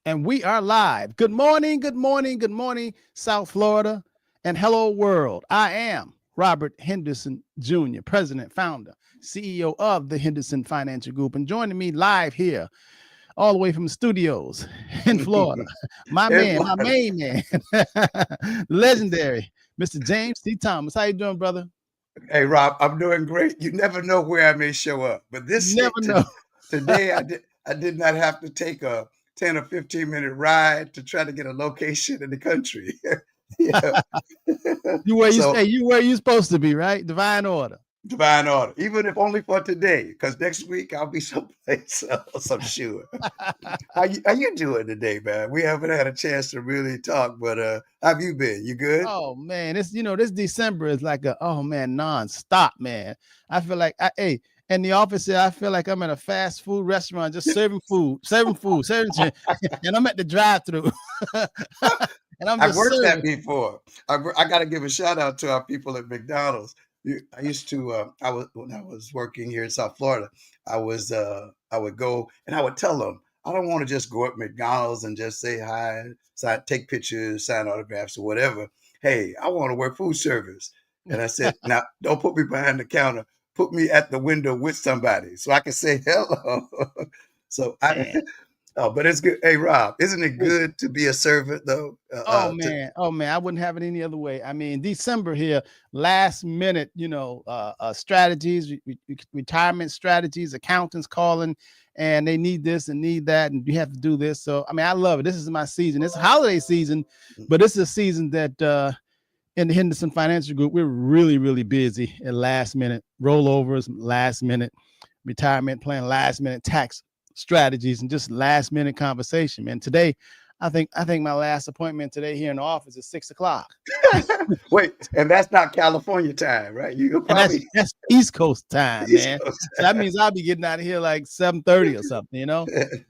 And we are live. Good morning, good morning, good morning, South Florida, and hello, world. I am Robert Henderson Jr., President, Founder, CEO of the Henderson Financial Group. And joining me live here, all the way from the studios in Florida, my man, my main man, legendary Mr. James T. Thomas. How you doing, brother? Hey Rob, I'm doing great. You never know where I may show up, but Never know. today I did not have to take a 10 or 15-minute ride to try to get a location in the country. Yeah. So You where you supposed to be, right? Divine order. divine order, even if only for today, because next week I'll be someplace else, I'm sure. How you doing today, man? We haven't had a chance to really talk, but how have you been? You good? Oh man, this December is like a oh man nonstop, man. I feel like hey, in the office here, I feel like I'm at a fast food restaurant just serving food, and I'm at the drive-through, and I'm I've just worked that serving. before. I got to give a shout out to our people at McDonald's. I used to. I was when I was working here in South Florida. I would go and I would tell them I don't want to just go up McDonald's and just say hi, sign, take pictures, sign autographs or whatever. Hey, I want to work food service. And I said, now don't put me behind the counter. Put me at the window with somebody so I can say hello. so I Man. Oh, but it's good. Hey, Rob, isn't it good to be a servant though? Oh man, I wouldn't have it any other way. I mean, December here, last minute, strategies, retirement strategies, accountants calling, and they need this and need that, and you have to do this. So, I mean, I love it. This is my season. It's holiday season, but this is a season that in the Henderson Financial Group, we're really, really busy at last minute rollovers, last minute retirement plan, last minute tax strategies, and just last minute conversation. Man, today, I think my last appointment today here in the office is 6 o'clock, Wait, and that's not California time, right? You could and probably that's East Coast time, East man. Coast. So that means I'll be getting out of here like 7:30 or something.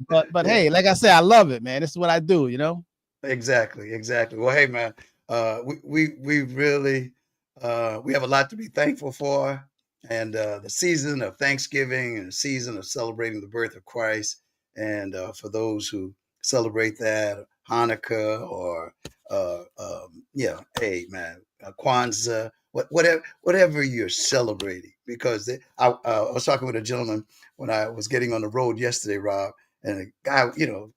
But Yeah, hey, like I said, I love it, man. This is what I do. exactly, exactly. Well, hey, man, we really we have a lot to be thankful for, and the season of Thanksgiving and the season of celebrating the birth of Christ, and for those who celebrate that Hanukkah or yeah, hey, man, Kwanzaa, whatever you're celebrating, because I was talking with a gentleman when I was getting on the road yesterday, Rob, and a guy, you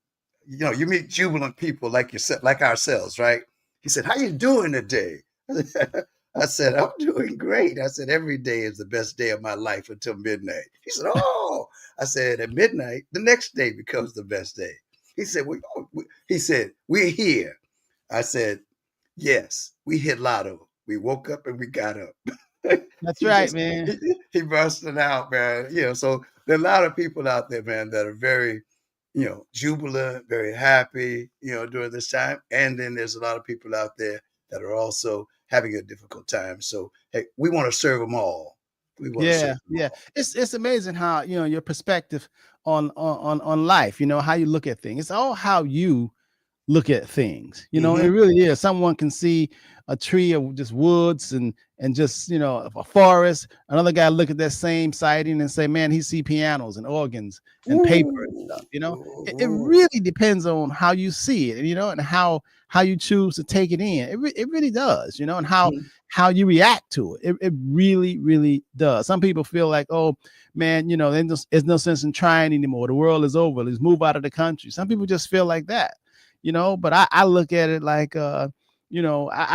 meet jubilant people like yourself, like ourselves, right? He said, "How you doing today?" I said, "I'm doing great." I said, "Every day is the best day of my life until midnight." He said, "Oh," I said, "At midnight, the next day becomes the best day." He said, he said, "We're here." I said, "Yes, we hit lotto. We woke up and we got up." That's he right, just man. he busted out, man. So there are a lot of people out there, man, that are very, jubilant, very happy, during this time. And then there's a lot of people out there that are also having a difficult time. So hey, we want to serve them all. We want to serve Yeah, them yeah. all. It's amazing how your perspective on life. How you look at things. It's all how you look at things. It Hmm. really is. Someone can see a tree of just woods and just a forest. Another guy look at that same sighting and say, man, he see pianos and organs and paper and Ooh, stuff. It ooh, really depends on how you see it, and how you choose to take it in. It really does, and ooh. how you react to it. It really, really does. Some people feel like, oh man, there's no sense in trying anymore. The world is over. Let's move out of the country. Some people just feel like that. But I look at it like I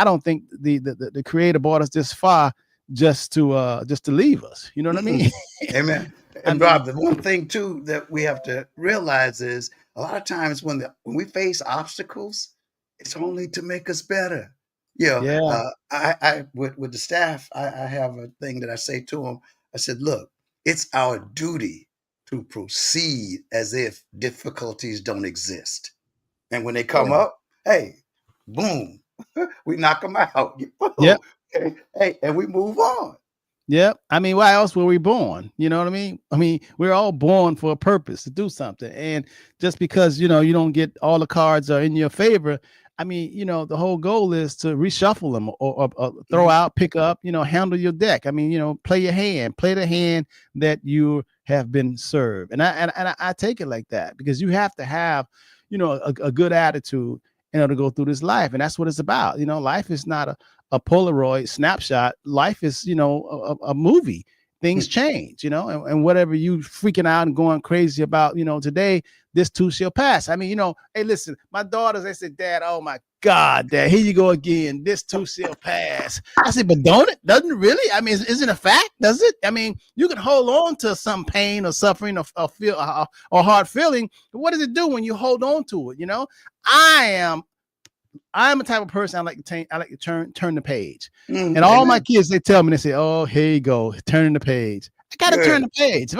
don't think the creator brought us this far just to leave us. You know what I mean? Amen. I And mean, Rob, the one thing too that we have to realize is a lot of times when we face obstacles, it's only to make us better. yeah, I with the staff, I have a thing that I say to them. I said, look, it's our duty to proceed as if difficulties don't exist. And when they come yeah, up, hey, boom, we knock them out. yep, Boom. Hey, and we move on. yep. I mean, why else were we born? You know what I mean? I mean, we're all born for a purpose to do something, and just because you don't get all the cards are in your favor. I mean, the whole goal is to reshuffle them or throw Mhm. out, pick up, handle your deck. I mean, play your hand, play the hand that you have been served. And I take it like that because you have to have, a good attitude in order to go through this life. And that's what it's about. Life is not a Polaroid snapshot. Life is, a movie. Things change, and whatever you freaking out and going crazy about, today, this too shall pass. I mean, hey, listen, my daughters, they said, Dad, oh my God, Dad, here you go again. This too shall pass. I said, but don't it? Doesn't it really? I mean, isn't it a fact? Does it? I mean, you can hold on to some pain or suffering or feel or hard feeling. But what does it do when you hold on to it? I'm a type of person I like to turn the page. And all my kids, they tell me, they say, oh, here you go, turning the page. I gotta turn the page.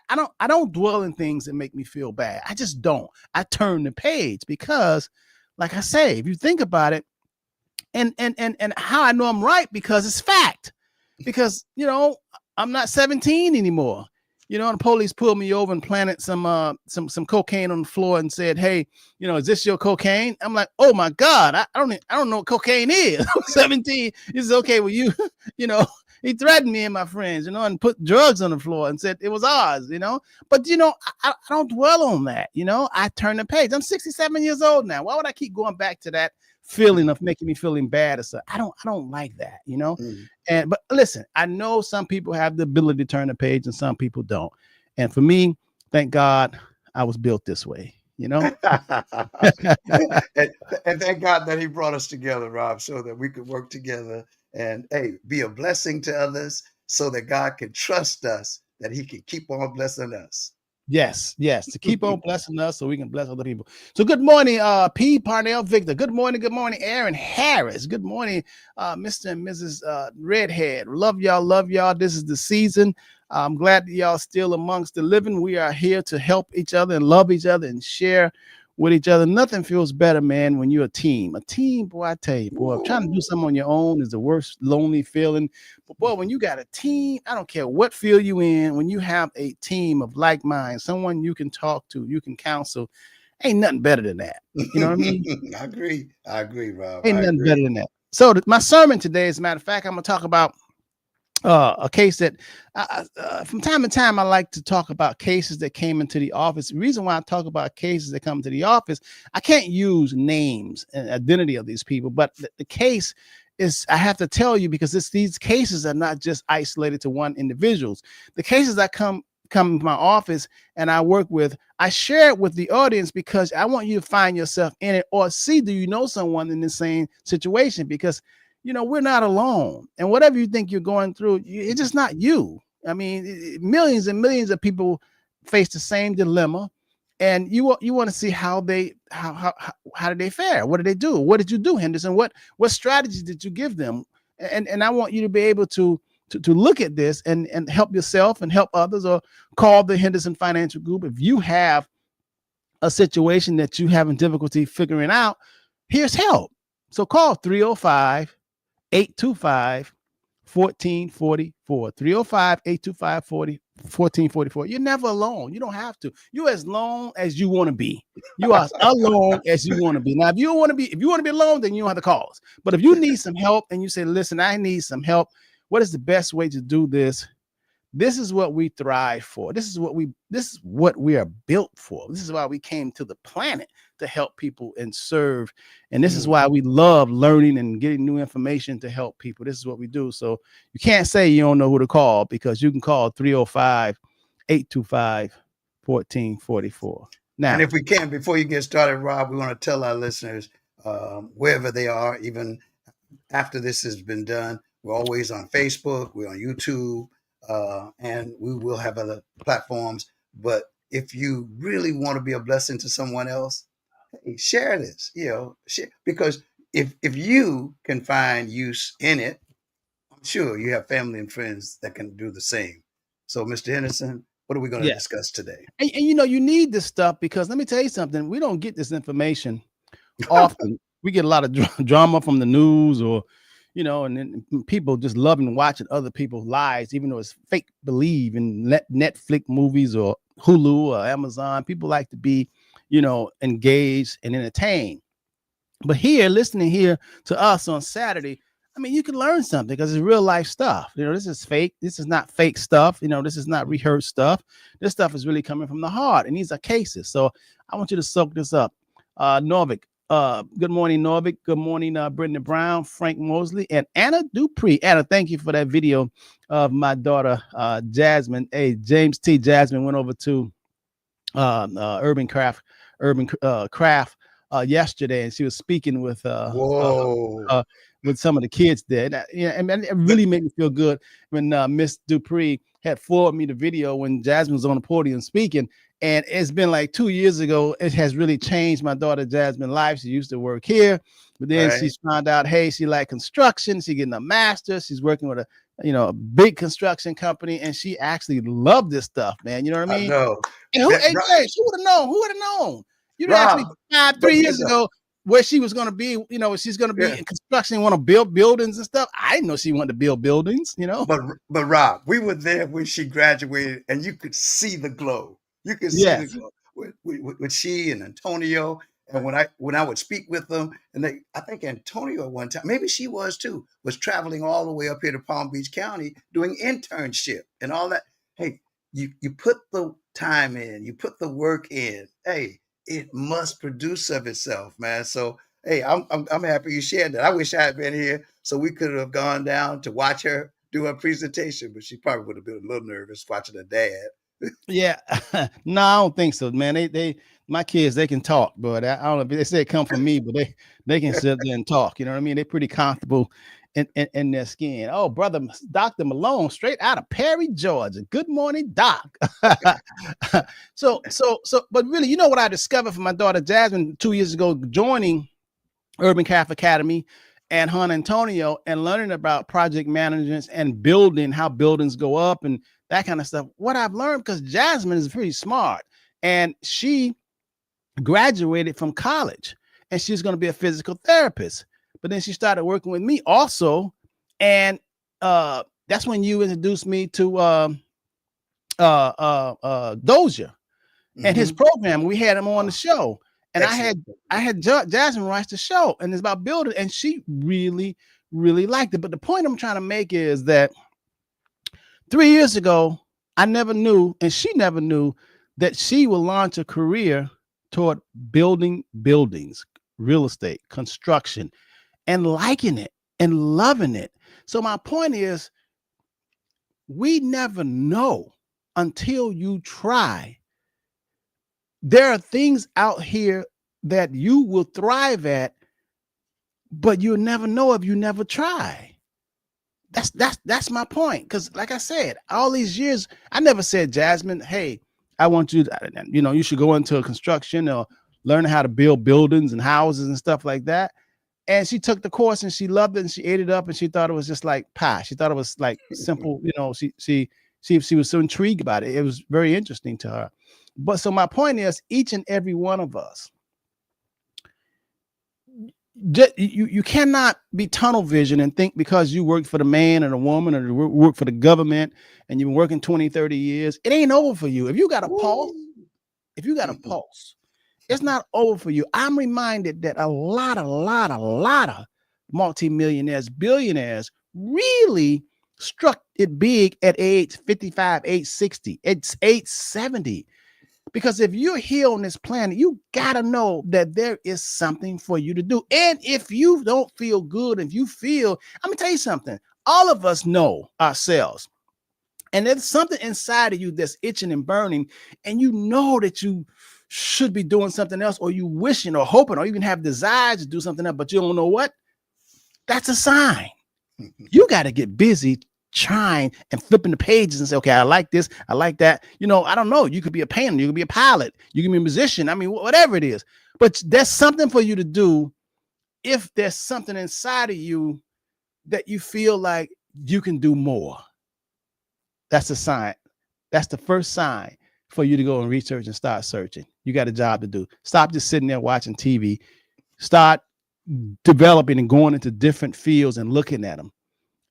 I don't dwell in things that make me feel bad. I just don't. I turn the page because, like I say, if you think about it, and how I know I'm right, because it's fact. Because I'm not 17 anymore. The police pulled me over and planted some cocaine on the floor and said, "Hey, is this your cocaine?" I'm like, "Oh my God, I don't know what cocaine is." I'm 17. He said, "Okay, well, he threatened me and my friends, and put drugs on the floor and said it was ours, But I don't dwell on that. I turn the page. I'm 67 years old now. Why would I keep going back to that feeling of making me feeling bad or something? I don't like that, But listen, I know some people have the ability to turn the page and some people don't. And for me, thank God I was built this way, and thank God that he brought us together, Rob, so that we could work together and, hey, be a blessing to others so that God can trust us, that he can keep on blessing us. Yes, to keep on blessing us so we can bless other people. So good morning, P. Parnell Victor. Good morning, Aaron Harris. Good morning, Mr. and Mrs. Redhead. Love y'all. This is the season. I'm glad that y'all still amongst the living. We are here to help each other and love each other and share with each other. Nothing feels better, man, when you're a team. A team, boy, I tell you, boy, trying to do something on your own is the worst lonely feeling. But boy, when you got a team, I don't care what field you in, when you have a team of like minds, someone you can talk to, you can counsel, ain't nothing better than that. You know what I mean? I agree, Rob. Ain't nothing better than that. So my sermon today, as a matter of fact, I'm going to talk about a case that from time to time I like to talk about cases that came into the office. The reason why I talk about cases that come to the office, I can't use names and identity of these people, but the case is, I have to tell you, because these cases are not just isolated to one individuals. The cases that come to my office and I work with, I share it with the audience because I want you to find yourself in it, or see, do you know someone in the same situation? Because we're not alone. And whatever you think you're going through, it's just not you. I mean, millions and millions of people face the same dilemma. And you want to see how did they fare? What did they do? What did you do, Henderson? What strategies did you give them? And I want you to be able to look at this and help yourself and help others, or call the Henderson Financial Group. If you have a situation that you having difficulty figuring out, here's help. So call 305-825-1444. 305-825-1444. You're never alone. You don't have to. You're as long as you want to be. You are as alone as you want to be. Now, if you want to be alone, then you don't have to call us. But if you need some help and you say, listen, I need some help, what is the best way to do this? This is what we thrive for. This is what we are built for. This is why we came to the planet, to help people and serve. And this is why we love learning and getting new information to help people. This is what we do. So you can't say you don't know who to call, because you can call 305-825-1444. Now, and if we can, before you get started, Rob, we want to tell our listeners, wherever they are, even after this has been done, we're always on Facebook, we're on YouTube, and we will have other platforms. But if you really want to be a blessing to someone else, hey, share this, share, because if you can find use in it, I'm sure you have family and friends that can do the same. So, Mr. Henderson, what are we going to discuss today? And you need this stuff, because let me tell you something. We don't get this information often. We get a lot of drama from the news, or and then people just loving watching other people's lives, even though it's fake believe in Netflix movies or Hulu or Amazon. People like to be, engaged and entertained. But listening here to us on Saturday, I mean, you can learn something because it's real life stuff. This is fake. This is not fake stuff. This is not rehearsed stuff. This stuff is really coming from the heart, and these are cases. So I want you to soak this up. Norvik, good morning, Norvik. Good morning, Brittany Brown, Frank Mosley, and Anna Dupree. Anna, thank you for that video of my daughter, Jasmine. Hey, James T. Jasmine went over to Urban Craft yesterday, and she was speaking with Whoa. with some of the kids there. And it really made me feel good when Miss Dupree had forwarded me the video when Jasmine was on the podium speaking. And it's been like 2 years ago. It has really changed my daughter Jasmine's life. She used to work here, but then Right. she's found out, hey, she liked construction. She's getting a master's. She's working with a big construction company, and she actually loved this stuff, man. You know what I I mean? know. And who, That, hey, James, who would have known? Who would have known? You didn't ask me Rob, 5, but 3 years ago where she was going to be, she's going to be yeah. in construction, want to build buildings and stuff. I didn't know she wanted to build buildings, But Rob, we were there when she graduated, and you could see the glow. You could see the Yes. glow with she and Antonio. And when I would speak with them, and I think Antonio at one time, maybe she was too, was traveling all the way up here to Palm Beach County doing internship and all that. Hey, you put the time in, you put the work in. Hey, it must produce of itself, man. So hey, I'm happy you shared that. I wish I had been here so we could have gone down to watch her do her presentation, but she probably would have been a little nervous watching her dad. Yeah. No, I don't think so, man. My kids, they can talk, but I don't know if they say it come from me, but they can sit there and talk. You know what I mean? They're pretty comfortable in their skin. Oh, brother, Dr. Malone, straight out of Perry, Georgia. Good morning, Doc. But really, what I discovered from my daughter Jasmine 2 years ago, joining Urban Craft Academy and Juan Antonio, and learning about project management and building, how buildings go up and that kind of stuff. What I've learned, because Jasmine is pretty smart, and she graduated from college, and she's going to be a physical therapist. But then she started working with me also, and that's when you introduced me to Dozier and his program. We had him on the show, and Excellent. I had Jasmine watch the show, and it's about building, and she really, really liked it. But the point I'm trying to make is that 3 years ago, I never knew, and she never knew, that she will launch a career toward building buildings, real estate, construction, and liking it and loving it. So my point is, we never know until you try. There are things out here that you will thrive at, but you'll never know if you never try. That's my point. Because like I said, all these years, I never said, Jasmine, hey, I want you to, you should go into construction or learn how to build buildings and houses and stuff like that. And she took the course and she loved it and she ate it up and she thought it was just like pie. She thought it was like simple, she was so intrigued about it. It was very interesting to her. But so my point is, each and every one of us, you cannot be tunnel vision and think because you worked for the man or the woman or work for the government and you've been working 20, 30 years, it ain't over for you. If you got a pulse, it's not over for you. I'm reminded that a lot of multimillionaires, billionaires really struck it big at age 55, age 60, it's age 70. Because if you're here on this planet, you got to know that there is something for you to do. And if you don't feel good, if you feel, I'm going to tell you something, all of us know ourselves. And there's something inside of you that's itching and burning, and you know that you should be doing something else, or you wishing or hoping, or even have desires to do something else, but you don't know what. That's a sign. You got to get busy trying and flipping the pages and say, okay, I like this, I like that. I don't know. You could be a painter, you could be a pilot, you can be a musician. I mean, whatever it is, but there's something for you to do. If there's something inside of you that you feel like you can do more, that's a sign. That's the first sign for you to go and research and start searching. You got a job to do. Stop just sitting there watching TV. Start developing and going into different fields and looking at them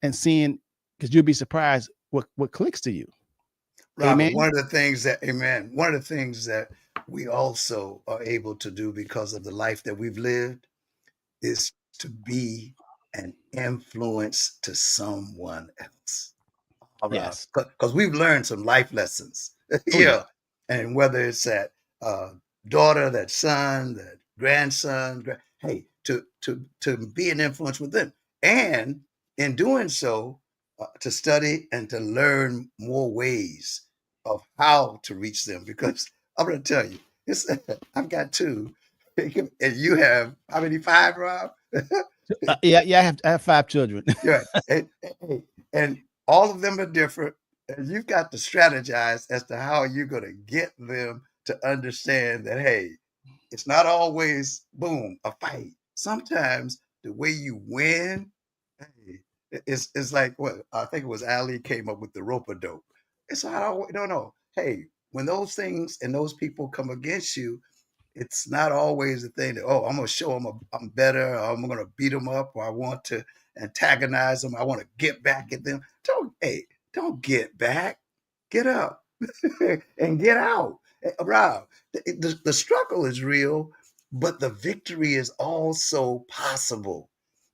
and seeing, because you'll be surprised what clicks to you. Robert, Amen. one of the things that we also are able to do because of the life that we've lived is to be an influence to someone else. All right, Yes. because we've learned some life lessons. Oh yeah. Yeah, and whether it's that daughter, that son, that grandson, hey, to be an influence with them, and in doing so, to study and to learn more ways of how to reach them. Because I'm going to tell you, it's I've got two, and you have how many? Five, Rob? Yeah, yeah. I have 5 children. Yeah, and all of them are different, and you've got to strategize as to how you're going to get them to understand that, hey, it's not always boom a fight. Sometimes the way you win, hey, it's like what I think it was Ali came up with the rope a dope. It's not always no. Hey, when those things and those people come against you, it's not always the thing that, oh, I'm going to show them I'm better, or I'm going to beat them up, or I want to antagonize them. I want to get back at them. Don't get back. Get up and get out. Rob, the struggle is real, but the victory is also possible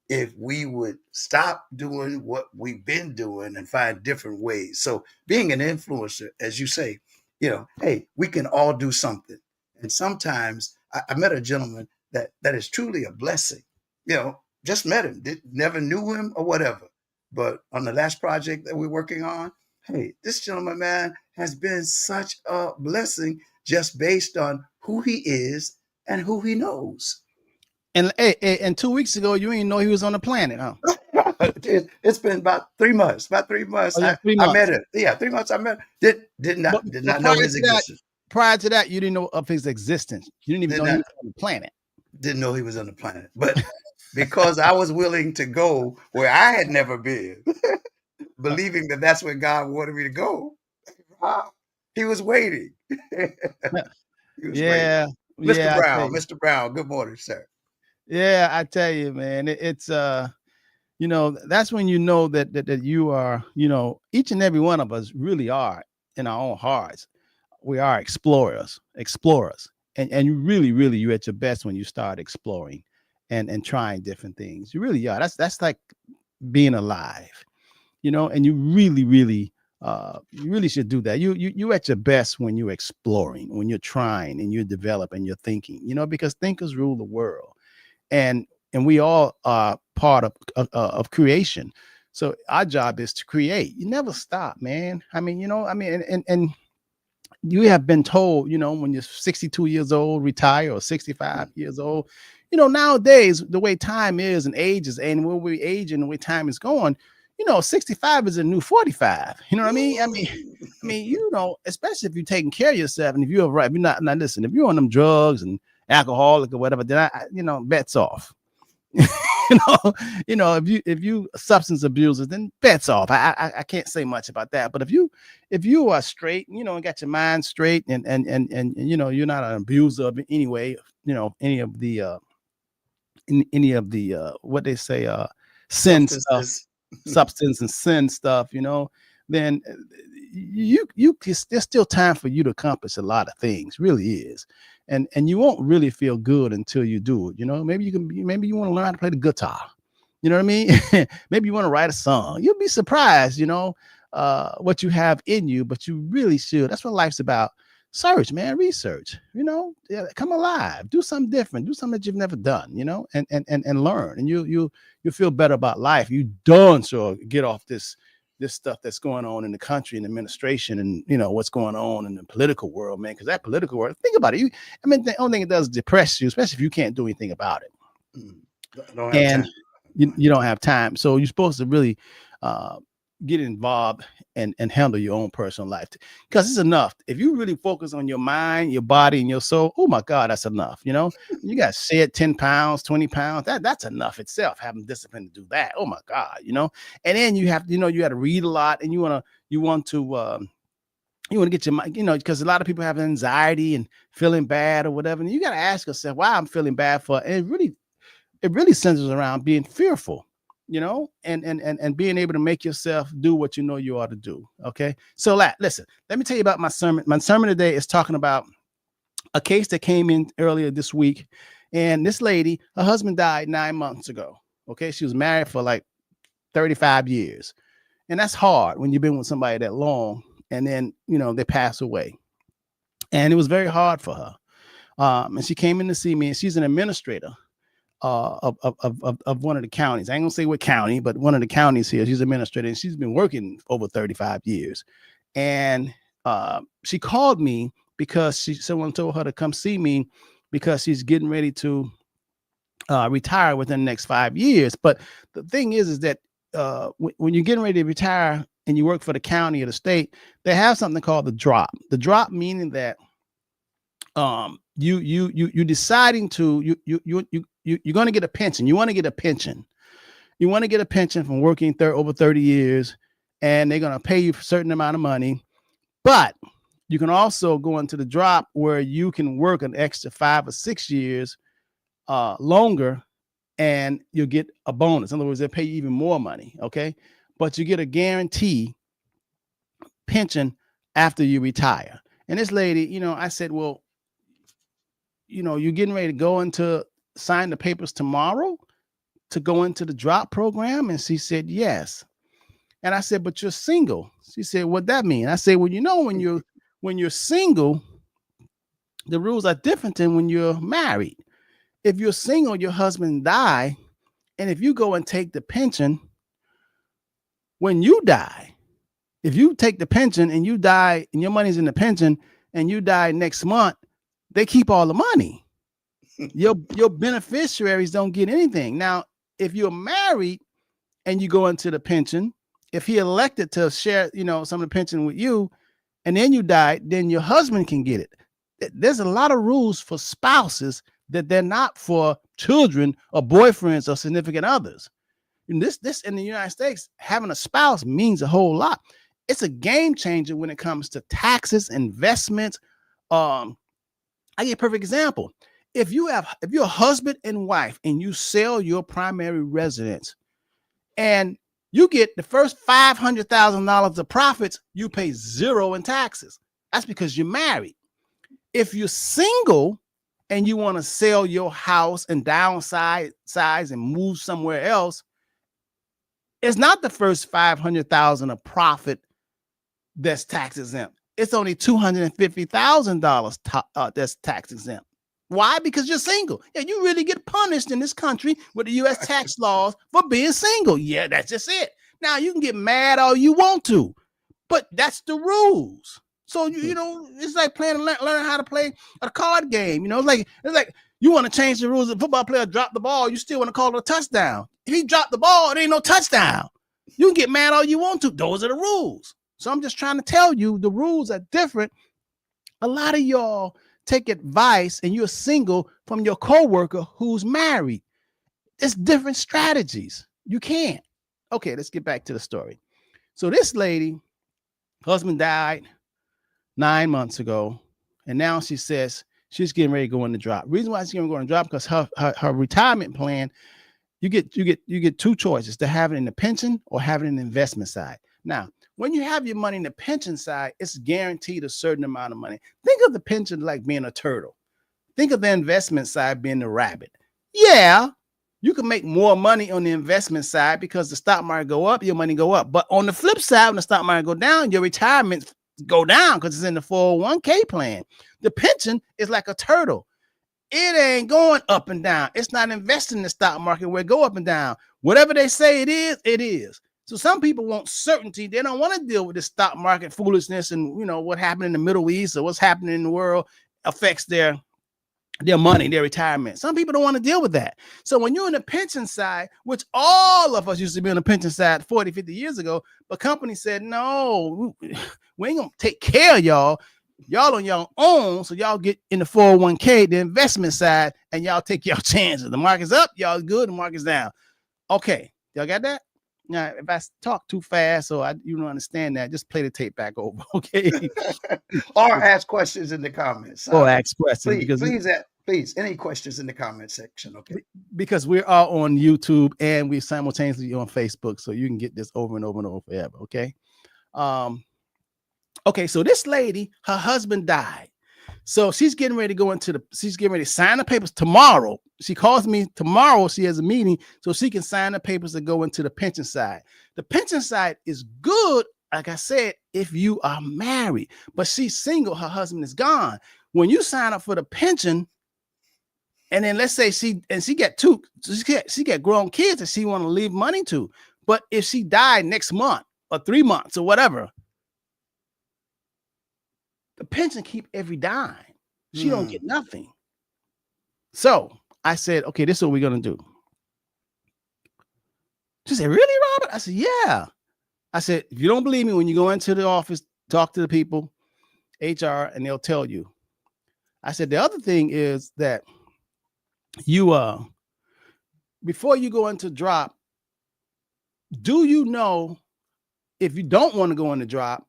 if we would stop doing what we've been doing and find different ways. So being an influencer, as you say, hey, we can all do something. And sometimes I met a gentleman that is truly a blessing. Just met him, never knew him or whatever. But on the last project that we're working on, hey, this gentleman, man, has been such a blessing just based on who he is and who he knows. And hey, and 2 weeks ago, you didn't know he was on the planet, huh? It's been about 3 months. About 3 months. Oh yeah, three I met months. him. Yeah, 3 months. I met. Did But, not did but not know his prior to that, you didn't know of his existence. You didn't even Did know he not was on the planet. didn't know he was on the planet. But because I was willing to go where I had never been, Uh, believing that that's where God wanted me to go, he was waiting. He was waiting. yeah, Mr. yeah. I tell Brown, you, Mr. Brown. Good morning, sir. yeah, I tell you, man. It's that's when you know that you are, each and every one of us really are in our own hearts. We are explorers, and you really you're at your best when you start exploring and trying different things. You really are. That's like being alive, and you really should do that. You at your best when you're exploring, when you're trying and you're developing your thinking, because thinkers rule the world, and we all are part of creation. So our job is to create. You never stop, man. I mean, and you have been told, when you're 62 years old, retire, or 65 years old. Nowadays, the way time is and ages, and where we age and the way time is going, 65 is a new 45. You know what I mean? Especially if you're taking care of yourself, and if you're right, if you're not, now listen, if you're on them drugs and alcoholic or whatever, then bets off. you if you substance abusers, then bets off. I can't say much about that, but if you are straight, and got your mind straight, and you're not an abuser of any way, any of the what they say, sin stuff, Substances. substance and sin stuff, then there's still time for you to accomplish a lot of things, really is. And you won't really feel good until you do it. Maybe you want to learn how to play the guitar. You know what I mean? Maybe you want to write a song. You'll be surprised, what you have in you, but you really should. That's what life's about. Search, man, research, yeah, come alive, do something different, do something that you've never done, and learn, and you feel better about life. You don't get off this stuff that's going on in the country and administration, and what's going on in the political world, man, because that political world, think about it. The only thing it does is depress you, especially if you can't do anything about it. Don't have And time. you don't have time. So you're supposed to really get involved and handle your own personal life, because it's enough. If you really focus on your mind, your body, and your soul, oh my God, that's enough. You got to shed 10 pounds, 20 pounds. That's enough itself, having discipline to do that. Oh my God, and then you have, you got to read a lot, and you want to get your mind, because a lot of people have anxiety and feeling bad or whatever. And you got to ask yourself why I'm feeling bad for. And it really centers around being fearful, and being able to make yourself do what you ought to do. Okay. So listen, let me tell you about my sermon. My sermon today is talking about a case that came in earlier this week. And this lady, her husband died 9 months ago. Okay. She was married for like 35 years. And that's hard when you've been with somebody that long and then, they pass away. And it was very hard for her. And she came in to see me, and she's an administrator of one of the counties. I ain't gonna say what county, but one of the counties here. She's an administrator, and she's been working over 35 years. And she called me because someone told her to come see me because she's getting ready to retire within the next 5 years. But the thing is that when you're getting ready to retire and you work for the county or the state, they have something called the drop. The drop meaning that you deciding to you're going to get a pension. You want to get a pension. You want to get a pension from working over 30 years, and they're going to pay you a certain amount of money. But you can also go into the drop where you can work an extra 5 or 6 years longer, and you'll get a bonus. In other words, they'll pay you even more money. Okay. But you get a guarantee pension after you retire. And this lady, I said, well, you're getting ready to go into sign the papers tomorrow to go into the drop program. And she said, yes. And I said, but you're single. She said, what'd that mean? I said, well, when you're single, the rules are different than when you're married. If you're single, your husband died. And if you go and take the pension, when you die, if you take the pension and you die and your money's in the pension and you die next month, they keep all the money. Your beneficiaries don't get anything. Now, if you're married and you go into the pension, if he elected to share, some of the pension with you, and then you die, then your husband can get it. There's a lot of rules for spouses that they're not for children or boyfriends or significant others. And this in the United States, having a spouse means a whole lot. It's a game changer when it comes to taxes, investments. I give you a perfect example. If you're a husband and wife and you sell your primary residence and you get the first $500,000 of profits, you pay zero in taxes. That's because you're married. If you're single and you want to sell your house and downsize and move somewhere else, it's not the first $500,000 of profit that's tax exempt. It's only $250,000 that's tax exempt. Why? Because you're single. Yeah, you really get punished in this country with the U.S. tax laws for being single. Yeah, that's just it. Now, you can get mad all you want to, but that's the rules. So, it's like learning how to play a card game. It's like you want to change the rules. If a football player dropped the ball, you still want to call it a touchdown. If he dropped the ball, it ain't no touchdown. You can get mad all you want to. Those are the rules. So I'm just trying to tell you the rules are different. A lot of y'all take advice and you're single from your coworker who's married. It's different strategies. You can't. Okay, let's get back to the story. So this lady, husband died 9 months ago, and now she says she's getting ready to go in the drop. Reason why she's going to go in the drop because her retirement plan, you get two choices: to have it in the pension or have it in the investment side. Now, when you have your money in the pension side, it's guaranteed a certain amount of money. Think of the pension like being a turtle. Think of the investment side being the rabbit. Yeah, you can make more money on the investment side because the stock market go up, your money go up. But on the flip side, when the stock market go down, your retirement go down because it's in the 401k plan. The pension is like a turtle. It ain't going up and down. It's not investing in the stock market where it go up and down. Whatever they say it is, it is. So some people want certainty. They don't want to deal with the stock market foolishness and what happened in the Middle East or what's happening in the world affects their money, their retirement. Some people don't want to deal with that. So when you're in the pension side, which all of us used to be on the pension side 40, 50 years ago, but companies said, no, we ain't going to take care of y'all. Y'all on your own. So y'all get in the 401k, the investment side, and y'all take your chances. The market's up, y'all good, the market's down. Okay. Y'all got that? Now, if I talk too fast or you don't understand that, just play the tape back over, okay? Or ask questions in the comments. Or ask questions. Please, any questions in the comment section, okay? Because we are on YouTube and we simultaneously on Facebook, so you can get this over and over and over forever, okay? Okay, so this lady, her husband died. So she's getting ready to she's getting ready to sign the papers tomorrow. She calls me tomorrow. She has a meeting so she can sign the papers to go into the pension side. The pension side is good, like I said, if you are married, but she's single. Her husband is gone. When you sign up for the pension, and then let's say she got grown kids that she want to leave money to. But if she died next month or 3 months or whatever, the pension keep every dime. She don't get nothing. So I said, okay, this is what we're going to do. She said, really, Robert? I said, yeah. I said, if you don't believe me, when you go into the office, talk to the people, HR, and they'll tell you. I said, the other thing is that you, before you go into drop, do you know if you don't want to go into drop,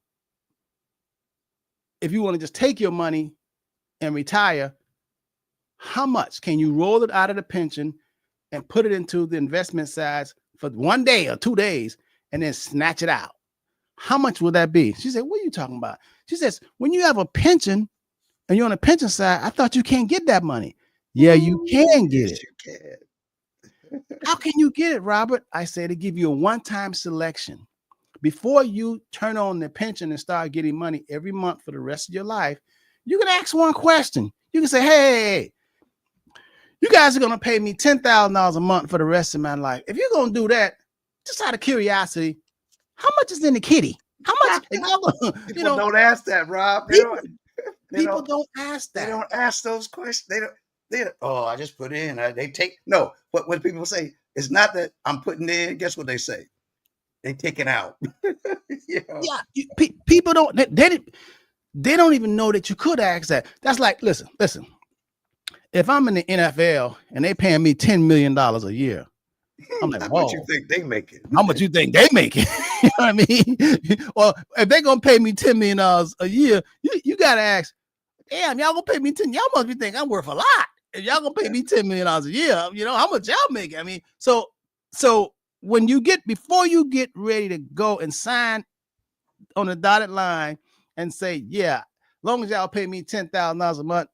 if you want to just take your money and retire, how much can you roll it out of the pension and put it into the investment sides for 1 day or 2 days and then snatch it out? How much will that be? She said, what are you talking about? She says, when you have a pension and you're on a pension side, I thought you can't get that money. Yeah, you can get it. You can. How can you get it, Robert? I said, to give you a one-time selection. Before you turn on the pension and start getting money every month for the rest of your life, you can ask one question. You can say, hey, you guys are going to pay me $10,000 a month for the rest of my life. If you're going to do that, just out of curiosity, how much is in the kitty? How much? People don't ask that, Rob. People don't ask that. They don't ask those questions. They don't, oh, I just put in. They take, no, what people say, it's not that I'm putting in. Guess what they say? They take it out. Yeah, people don't. They don't even know that you could ask that. That's like, listen. If I'm in the NFL and they paying me $10 million a year, I'm like, whoa. How much you think they make it? How much you think they make it? You know what I mean? Or if they're gonna pay me $10 million a year, you gotta ask, damn, y'all gonna pay me 10? Y'all must be thinking I'm worth a lot. If y'all gonna pay me $10 million a year, how much y'all make? I mean, so when before you get ready to go and sign on the dotted line and say, yeah, as long as y'all pay me $10,000 a month,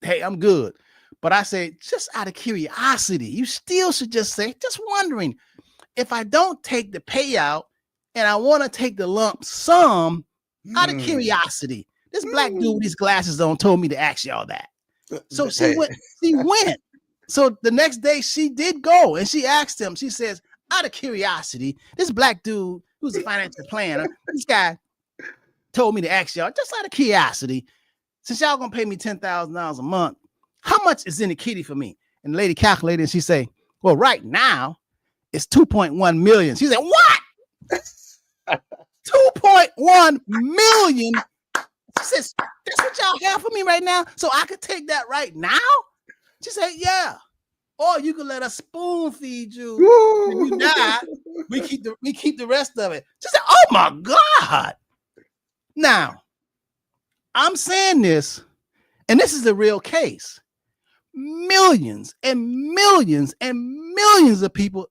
hey, I'm good. But I say, just out of curiosity, you still should just say, just wondering, if I don't take the payout and I want to take the lump sum out of curiosity, this black dude with these glasses on told me to ask y'all that. So she went. So the next day she did go and she asked him, she says, out of curiosity, this black dude who's a financial planner, this guy told me to ask y'all, just out of curiosity, since y'all gonna pay me $10,000 a month, how much is in the kitty for me? And the lady calculated and she say, well, right now it's 2.1 million. She said, what? 2.1 million? She says, that's what y'all have for me right now? So I could take that right now? She said, yeah. Or you can let us spoon feed you. When you die, we keep the rest of it. She said, oh my God. Now, I'm saying this, and this is a real case. Millions and millions and millions of people,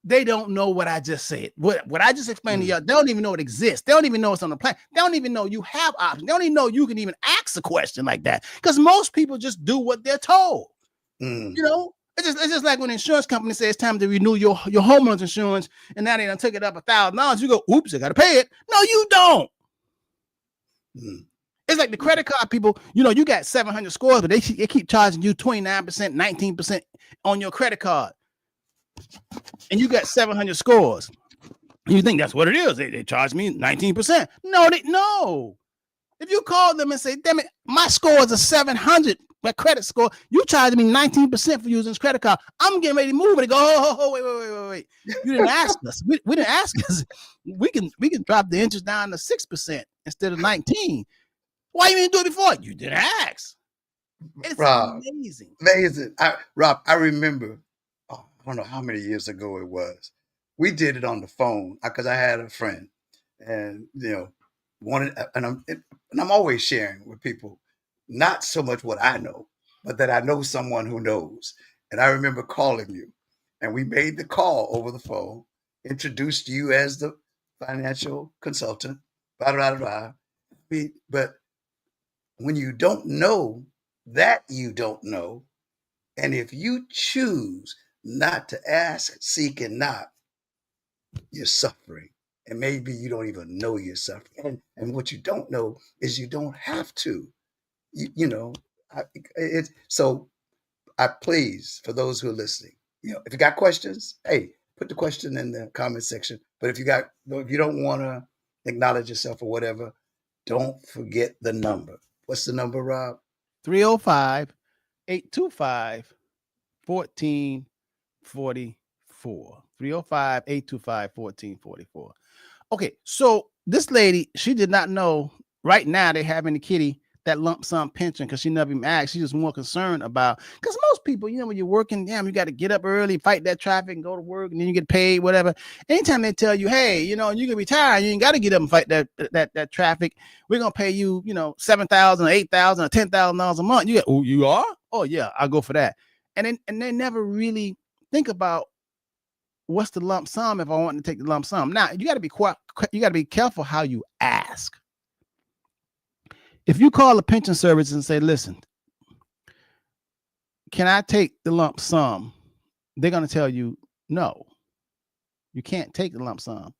they don't know what I just said. What I just explained to y'all, they don't even know it exists. They don't even know it's on the planet. They don't even know you have options. They don't even know you can even ask a question like that, because most people just do what they're told. It's just like when the insurance company says it's time to renew your homeowner's insurance, and now they done took it up $1,000. You go, oops, I gotta pay it. No, you don't. It's like the credit card people. You got 700 scores, but they keep charging you 29%, 19% on your credit card, and you got 700 scores. You think that's what it is? They charge me 19%. No. If you call them and say, damn it, my scores are 700. My credit score, you charging me 19% for using this credit card. I'm getting ready to move it. They go, oh, wait. You didn't ask us. We didn't ask us. We can drop the interest down to 6% instead of 19. Why you didn't do it before? You didn't ask. It's amazing. Rob, I remember, I don't know how many years ago it was. We did it on the phone because I had a friend, and I'm always sharing with people, not so much what I know, but that I know someone who knows. And I remember calling you, and we made the call over the phone, introduced you as the financial consultant, but when you don't know that you don't know, and if you choose not to ask, seek, and knock, you're suffering. And maybe you don't even know you're suffering. And what you don't know is you don't have to. You know, so I please, for those who are listening, if you got questions, hey, put the question in the comment section. But if you don't want to acknowledge yourself or whatever, don't forget the number. What's the number, Rob? 305-825-1444. 305-825-1444. Okay, so this lady, she did not know right now they having the kitty that lump sum pension because she never even asked. She's just more concerned about, because most people, when you're working, damn, you got to get up early, fight that traffic, and go to work, and then you get paid, whatever. Anytime they tell you, hey, you can retire, you ain't got to get up and fight that traffic. We're gonna pay you, $7,000 or $8,000 or $10,000 a month. You are? Oh yeah, I'll go for that. And they never really think about what's the lump sum if I want to take the lump sum. Now you got to be careful how you ask. If you call the pension service and say, listen, can I take the lump sum? They're going to tell you, no, you can't take the lump sum.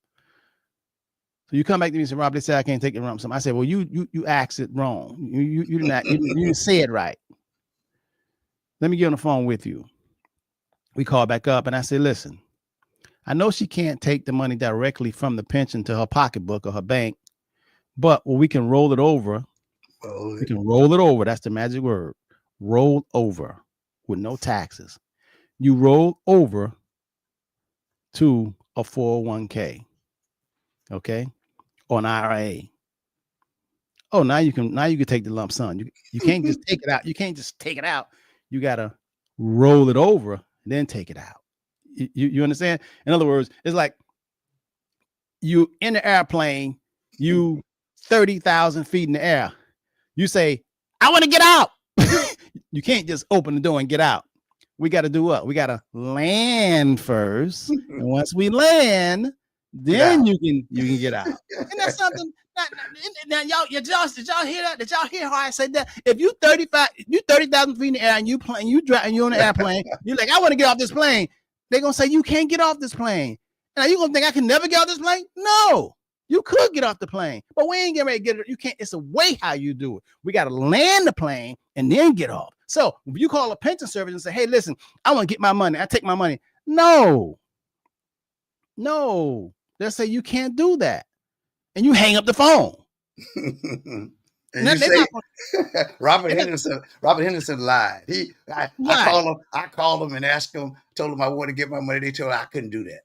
So you come back to me and say, Rob, they said I can't take the lump sum. I said, well, you asked it wrong. You didn't say it right. Let me get on the phone with you. We call back up and I say, listen, I know she can't take the money directly from the pension to her pocketbook or her bank, but we can roll it over. We can roll it over. That's the magic word. Roll over with no taxes. You roll over to a 401k, okay, or an IRA. Oh, now you can take the lump sum. You can't just take it out. You can't just take it out. You gotta roll it over and then take it out. You understand? In other words, it's like you in the airplane, you 30,000 feet in the air. You say, I want to get out. You can't just open the door and get out. We got to do what? We got to land first. And once we land, then you can get out. And that's something. Now, y'all, did y'all hear that? Did y'all hear how I said that? If you 30,000 feet in the air and you're on the airplane, you're like, I want to get off this plane. They're going to say, you can't get off this plane. Now, you going to think I can never get off this plane? No. You could get off the plane, but we ain't getting ready to get it. You can't. It's a way how you do it. We got to land the plane and then get off. So if you call a pension service and say, hey, listen, I want to get my money. I take my money. No. They'll say you can't do that. And you hang up the phone. And you say, Robert Henderson lied. I called him and asked him, told him I want to get my money. They told me I couldn't do that.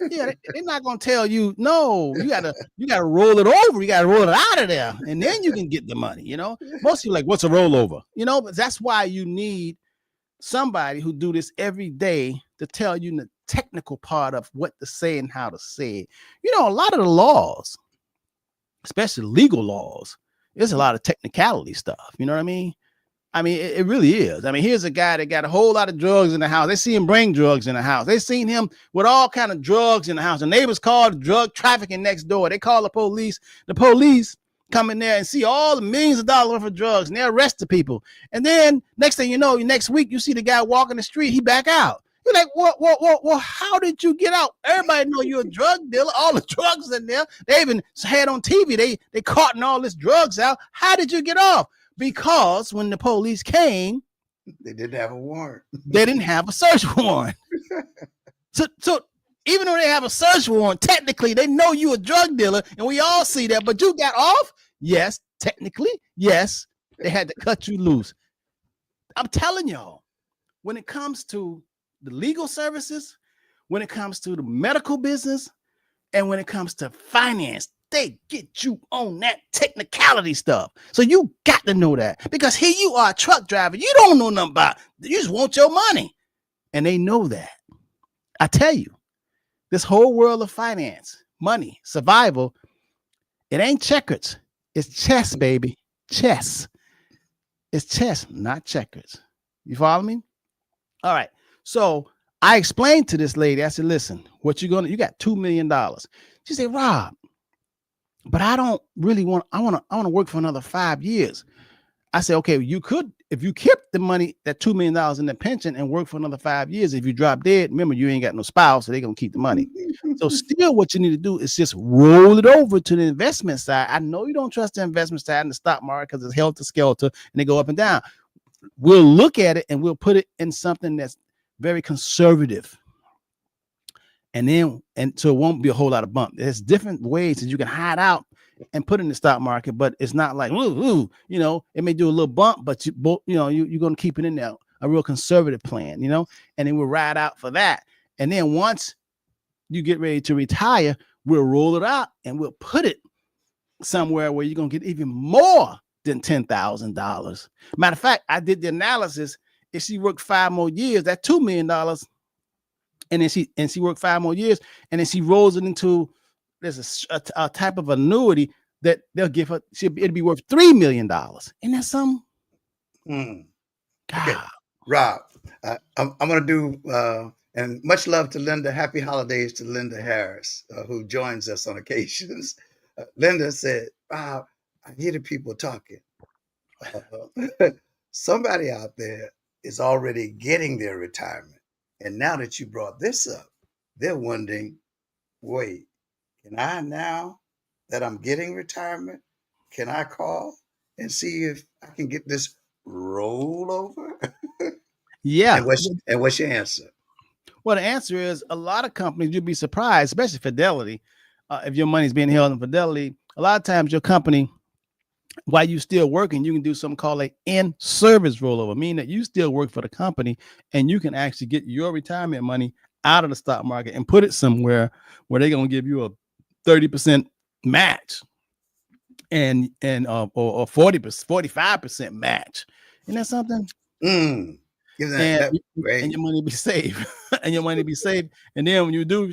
Yeah, they're not gonna tell you no. You gotta roll it over. You gotta roll it out of there, and then you can get the money. Most people like, what's a rollover? But that's why you need somebody who do this every day to tell you the technical part of what to say and how to say it. A lot of the laws, especially legal laws, there's a lot of technicality stuff. You know what I mean? It really is. Here's a guy that got a whole lot of drugs in the house. They see him bring drugs in the house. They seen him with all kind of drugs in the house. The neighbors called drug trafficking next door. They call the police. The police come in there and see all the millions of dollars worth of drugs, and they arrest the people. And then next thing you know, next week you see the guy walking the street. He back out. You're like, what? How did you get out? Everybody know you're a drug dealer. All the drugs in there. They even had on TV. They carting all this drugs out. How did you get off? Because when the police came, they didn't have a warrant. They didn't have a search warrant. So even though they have a search warrant, technically they know you a drug dealer, and we all see that. But you got off? Yes, technically, yes. They had to cut you loose. I'm telling y'all, when it comes to the legal services, when it comes to the medical business, and when it comes to finance, they get you on that technicality stuff. So you got to know that, because here you are, a truck driver. You don't know nothing about it. You just want your money. And they know that. I tell you, this whole world of finance, money, survival, it ain't checkers. It's chess, baby. Chess. It's chess, not checkers. You follow me? All right. So I explained to this lady, I said, listen, you got $2 million. She said, Rob, but I don't really I want to work for another 5 years. I said, okay, you could, if you kept the money, that $2 million in the pension and work for another 5 years, if you drop dead, remember, you ain't got no spouse, so they're going to keep the money. So still what you need to do is just roll it over to the investment side. I know you don't trust the investment side in the stock market because it's helter-skelter and they go up and down. We'll look at it and we'll put it in something that's very conservative. And so it won't be a whole lot of bump. There's different ways that you can hide out and put in the stock market, but it's not like, ooh, it may do a little bump, but you're going to keep it in there, a real conservative plan, and then we'll ride out for that. And then once you get ready to retire, we'll roll it out and we'll put it somewhere where you're going to get even more than $10,000. Matter of fact, I did the analysis. If she worked 5 more years, that's $2 million. And then she worked 5 more years, and then she rolls it into, there's a type of annuity that they'll give her. It'll be worth $3 million. Isn't that something? Okay. Rob, I'm going to do, and much love to Linda. Happy holidays to Linda Harris, who joins us on occasions. Linda said, Rob, I hear the people talking. Somebody out there is already getting their retirement. And now that you brought this up, they're wondering, wait, can I, now that I'm getting retirement, can I call and see if I can get this rollover? Yeah. And what's your answer? Well, the answer is a lot of companies, you'd be surprised, especially Fidelity. If your money's being held in Fidelity, a lot of times your company, while you're still working, you can do something called an in-service rollover, meaning that you still work for the company and you can actually get your retirement money out of the stock market and put it somewhere where they're going to give you a 30% match or 45% match. Isn't that something? And your money be safe. And your money be safe. And then when you do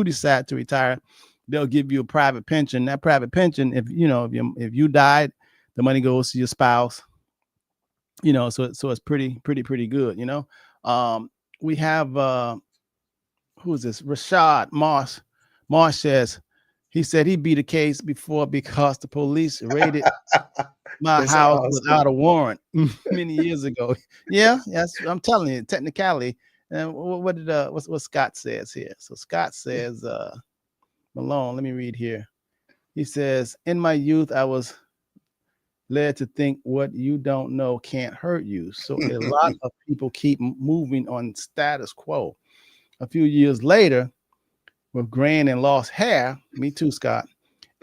decide to retire, they'll give you a private pension. That private pension, if you died, the money goes to your spouse. So it's pretty good. We have who is this? Rashad Moss. Moss says he said he beat a case before because the police raided my house without a warrant many years ago. Yeah, yes, I'm telling you, technicality. And what Scott says here? So Scott says, Malone, let me read here. He says, in my youth, I was led to think what you don't know can't hurt you. So a lot of people keep moving on status quo. A few years later, with graying and lost hair, me too, Scott,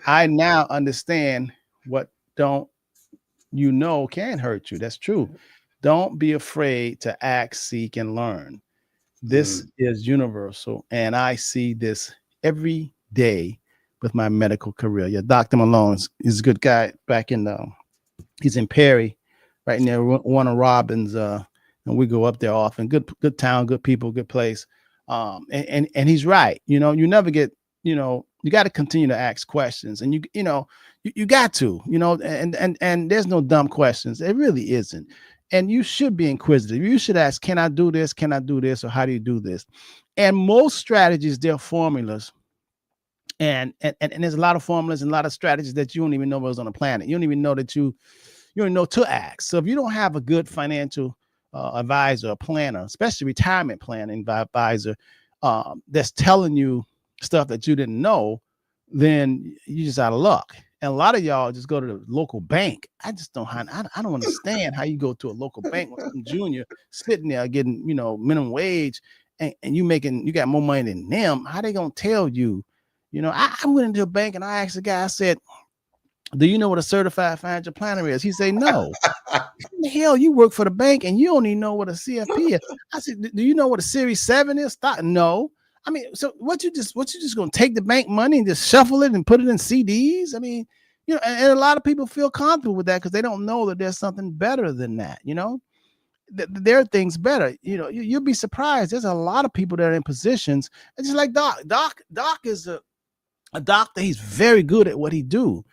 I now understand what don't you know can hurt you. That's true. Don't be afraid to ask, seek, and learn. This is universal, and I see this every day with my medical career. Yeah, Dr. Malone is a good guy back in he's in Perry, right near Warner Robins, and we go up there often. Good town, good people, good place. And he's right. You never get, you got to continue to ask questions, and you got to, and there's no dumb questions. It really isn't. And you should be inquisitive. You should ask, can I do this? Can I do this? Or how do you do this? And most strategies, they're formulas. And there's a lot of formulas and a lot of strategies that you don't even know was on the planet. You don't even know that you don't know to ask. So if you don't have a good financial advisor, a planner, especially retirement planning advisor, that's telling you stuff that you didn't know, then you just out of luck. And a lot of y'all just go to the local bank. I don't understand how you go to a local bank with some junior sitting there getting, minimum wage, and you got more money than them. How they gonna tell you? I went into a bank and I asked the guy, I said, do you know what a certified financial planner is? He said, no. How the hell you work for the bank and you don't even know what a CFP is? I said, do you know what a Series 7 is? No. I mean, so what you just gonna take the bank money and just shuffle it and put it in CDs? I mean, and a lot of people feel comfortable with that because they don't know that there's something better than that. There are things better. You'll be surprised. There's a lot of people that are in positions. It's just like Doc. Doc is a doctor. He's very good at what he do,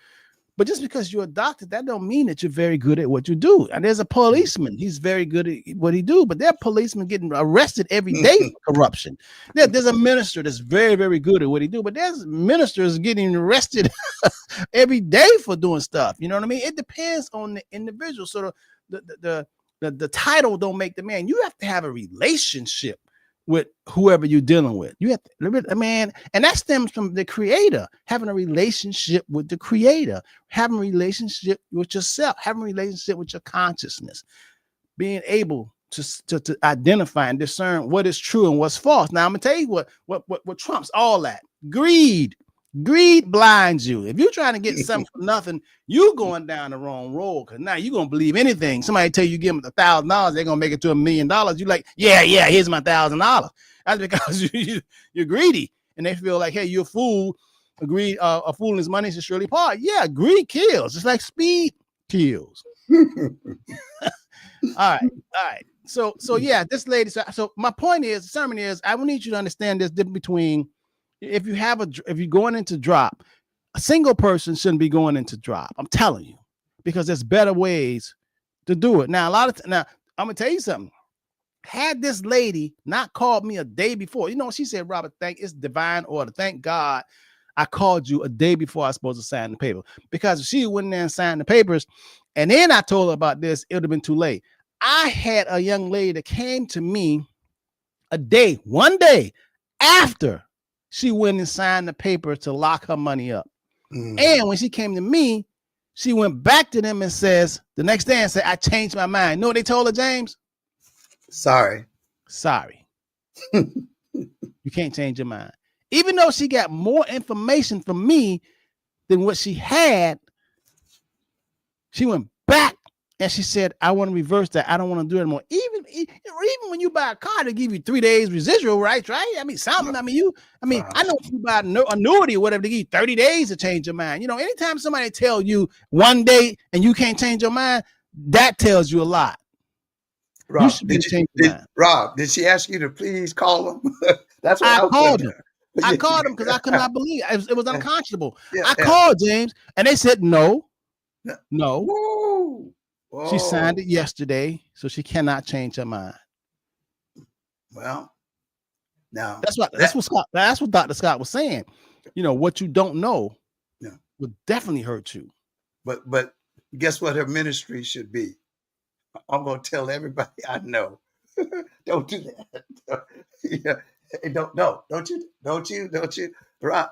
But just because you're a doctor, that don't mean that you're very good at what you do. And there's a policeman, he's very good at what he do, but there are policemen getting arrested every day for corruption. There's a minister that's very, very good at what he do, but there's ministers getting arrested every day for doing stuff. You know what I mean? It depends on the individual. So the title don't make the man. You have to have a relationship with whoever you're dealing with. You have to, man, and that stems from the creator, having a relationship with the creator, having a relationship with yourself, having a relationship with your consciousness, being able to identify and discern what is true and what's false. Now I'm gonna tell you what trumps all that. Greed blinds you. If you're trying to get something for nothing, you're going down the wrong road, because now you're gonna believe anything. Somebody tell you give them $1,000, they're gonna make it to $1 million. You're like, yeah, here's my $1,000. That's because you're greedy, and they feel like, hey, you're a fool. A fool and his money should surely part. Yeah, greed kills. It's like speed kills. All right. So yeah, this lady. So my point is, the sermon is, I need you to understand this difference between, if you're going into drop, a single person shouldn't be going into drop. I'm telling you, because there's better ways to do it. Now, now I'm gonna tell you something. Had this lady not called me a day before, she said, Robert, it's divine order. Thank God I called you a day before I was supposed to sign the paper. Because if she went in there and signed the papers, and then I told her about this, it would have been too late. I had a young lady that came to me one day after she went and signed the paper to lock her money up. And when she came to me, she went back to them and says the next day and said, I changed my mind. Know what they told her, James? Sorry. You can't change your mind. Even though she got more information from me than what she had, she went back and she said, I want to reverse that. I don't want to do it anymore. Even when you buy a car, they give you 3 days residual rights, right? I mean, something. I know if you buy an annuity or whatever, they give you 30 days to change your mind. Anytime somebody tell you one day and you can't change your mind, that tells you a lot. Rob, did she ask you to please call them? That's what I called them. I called them because I could not believe it was unconscionable. I called James and they said no. Whoa. She signed it yesterday, so she cannot change her mind. Well, now that's what Dr. Scott was saying. What you don't know will definitely hurt you. But guess what her ministry should be? I'm gonna tell everybody I know. Don't do that. Yeah, don't you, Rob?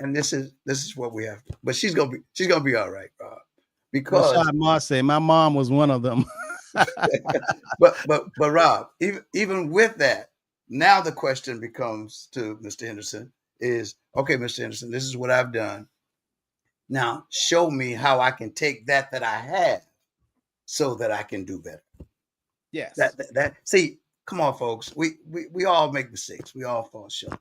And this is what we have to. But she's gonna be all right, Rob. Because my mom was one of them. but Rob, even with that, now the question becomes to Mr. Henderson is, okay, Mr. Henderson, this is what I've done. Now show me how I can take that I have so that I can do better. Yes. That see, come on, folks. We all make mistakes. We all fall short.